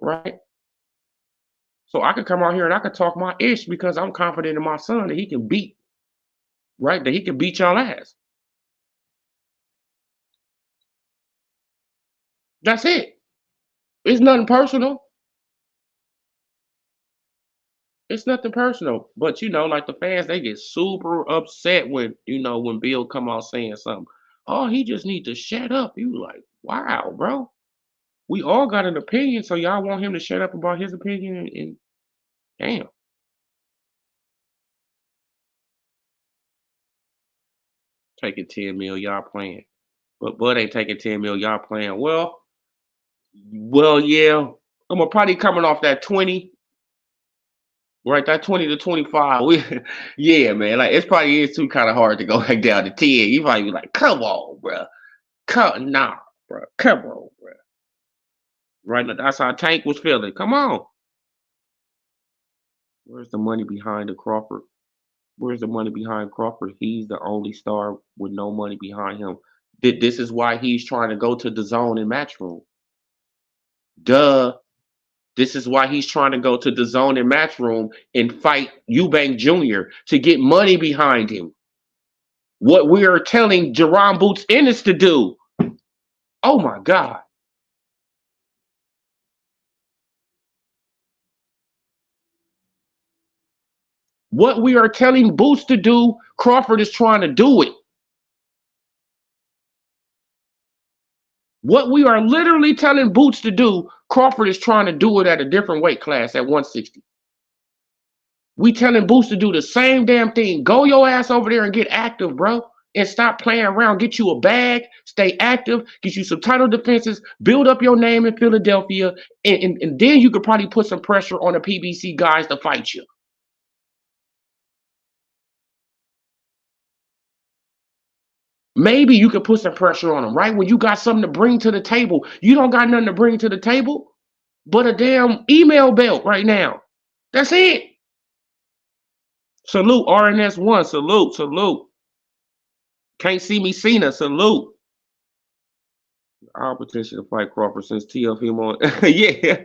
A: right? So I could come out here and I could talk my ish because I'm confident in my son that he can beat, right? That he can beat y'all ass. That's it. It's nothing personal. It's nothing personal. But like the fans, they get super upset when Bill come out saying something. Oh, he just need to shut up. You like, wow, bro. We all got an opinion, so y'all want him to shut up about his opinion and damn, taking 10 mil, y'all playing. But Bud ain't taking 10 mil, y'all playing. Well, yeah. I'm gonna probably coming off that 20, right? That 20 to 25. Yeah, man. Like it's probably is too kind of hard to go back down to 10. You probably be like, come on, bro. Nah, bro. Come on, bro. Right now, that's how Tank was feeling. Come on. Where's the money behind the Crawford? Where's the money behind Crawford? He's the only star with no money behind him. This is why he's trying to go to the zone and matchroom. Duh. This is why he's trying to go to the zone and matchroom and fight Eubank Jr. to get money behind him. What we are telling Jerron Boots Ennis to do. Oh my God. What we are telling Boots to do, Crawford is trying to do it. What we are literally telling Boots to do, Crawford is trying to do it at a different weight class at 160. We telling Boots to do the same damn thing. Go your ass over there and get active, bro. And stop playing around. Get you a bag, stay active, get you some title defenses, build up your name in Philadelphia, and then you could probably put some pressure on the PBC guys to fight you. Maybe you could put some pressure on them, right? When you got something to bring to the table, you don't got nothing to bring to the table but a damn email belt right now. That's it. Salute RNS1. Salute, salute. Can't see me, Cena. Salute. Our potential to fight Crawford since TF him on. Yeah.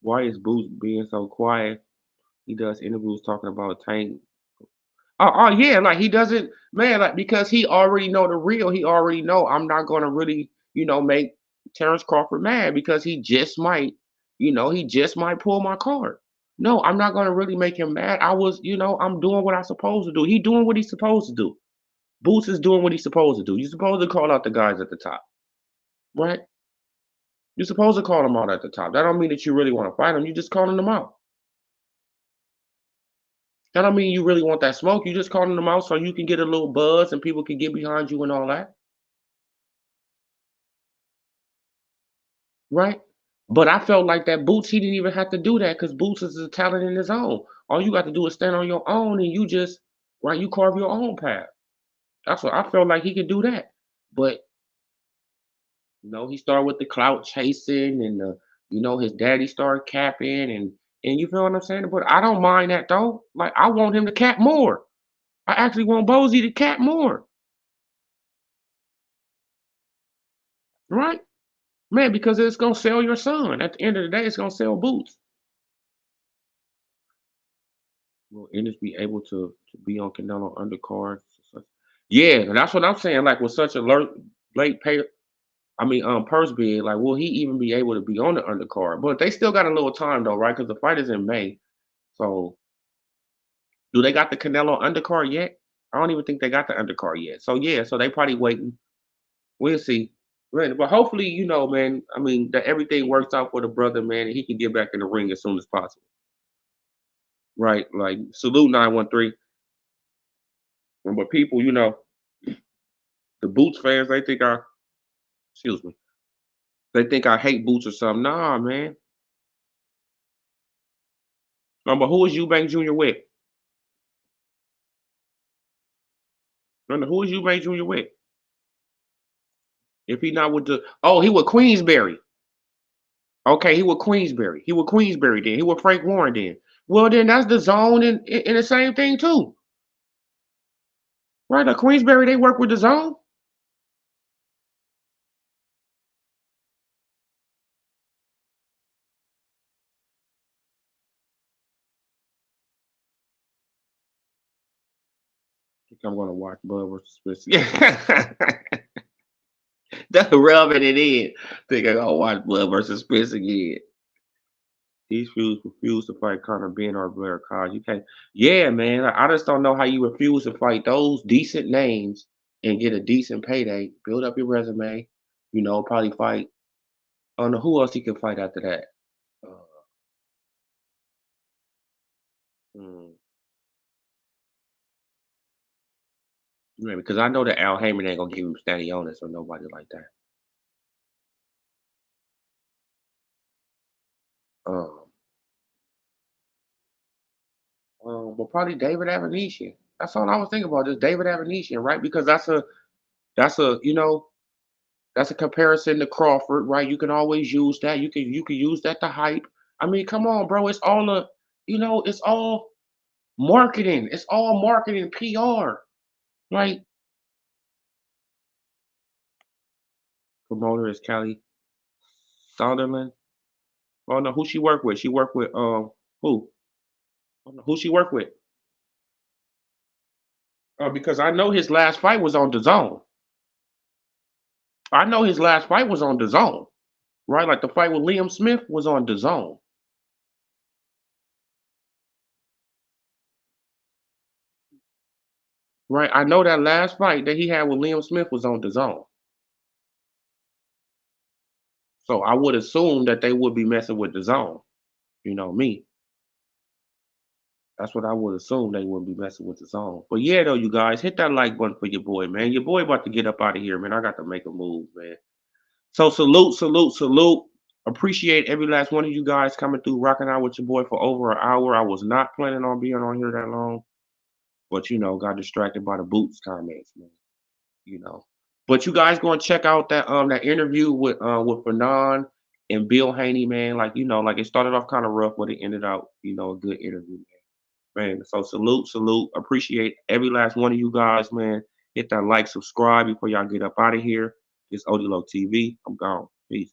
A: Why is Boots being so quiet? He does interviews talking about Tank. Oh yeah, like he doesn't, man, like because he already know the real. He already know I'm not gonna really, make Terrence Crawford mad because he just might pull my card. No, I'm not gonna really make him mad. I'm doing what I'm supposed to do. He doing what he's supposed to do. Boots is doing what he's supposed to do. You're supposed to call out the guys at the top, right? You're supposed to call them out at the top. That don't mean that you really want to fight them. You just calling them out. That don't mean you really want that smoke. You just calling them out so you can get a little buzz and people can get behind you and all that, right? But I felt like that Boots, he didn't even have to do that because Boots is a talent in his own. All you got to do is stand on your own and you just, right, you carve your own path. That's what I felt like he could do that. But he started with the clout chasing and his daddy started capping and you feel what I'm saying? But I don't mind that though. Like I want him to cap more. I actually want Bozy to cap more. Right? Man, because it's gonna sell your son. At the end of the day, it's gonna sell Boots. Will Ennis be able to be on Canelo undercards? Yeah, and that's what I'm saying. Like with such a late pay. I mean, purse bid. Like, will he even be able to be on the undercard? But they still got a little time though, right? Because the fight is in May. So, do they got the Canelo undercard yet? I don't even think they got the undercard yet. So yeah, so they probably waiting. We'll see. Right, but hopefully, man. I mean, that everything works out for the brother, man, and he can get back in the ring as soon as possible. Right? Like, salute 913. But people, the Boots fans, they think excuse me, they think I hate Boots or something. Nah, man. No, but who is Eubank Jr. with? No, no, who is Eubank Jr. with? If he not with he with Queensberry. Okay, he with Queensberry. He with Queensberry then. He with Frank Warren then. Well, then that's the zone in the same thing too. Right? The Queensberry, they work with the zone. I think I'm gonna watch Bud versus Smith. Yeah. That's rubbing it in. Think I gotta watch Blood versus Spence again. These fools refuse to fight Conor Ben or Blair Cause. You can't. Yeah, man. I just don't know how you refuse to fight those decent names and get a decent payday. Build up your resume. Probably fight. I don't know who else he can fight after that. Uh, hmm, maybe because I know that Al Heyman ain't gonna give him Stanionis or nobody like that. Um, but probably David Avenetian. That's all I was thinking about. Just David Avenetian, right? Because that's a comparison to Crawford, right? You can always use that. You can use that to hype. I mean, come on, bro. It's all marketing. It's all marketing, PR, right? Promoter is Kelly Sunderland. Oh no, who she work with? She work with who? I don't know who she work with? Because I know his last fight was on the zone. I know his last fight was on the zone, right? Like the fight with Liam Smith was on the zone, right? I know that last fight that he had with Liam Smith was on the zone. So I would assume that they would be messing with the zone. Me. That's what I would assume they would be messing with the zone. But yeah, though, you guys, hit that like button for your boy, man. Your boy about to get up out of here, man. I got to make a move, man. So salute, salute, salute. Appreciate every last one of you guys coming through, rocking out with your boy for over an hour. I was not planning on being on here that long, but got distracted by the boots comments, man. You know. But you guys going to check out that interview with Fannon and Bill Haney, man. Like it started off kind of rough, but it ended out a good interview, man. So salute, salute. Appreciate every last one of you guys, man. Hit that like, subscribe before y'all get up out of here. It's Odilo TV. I'm gone. Peace.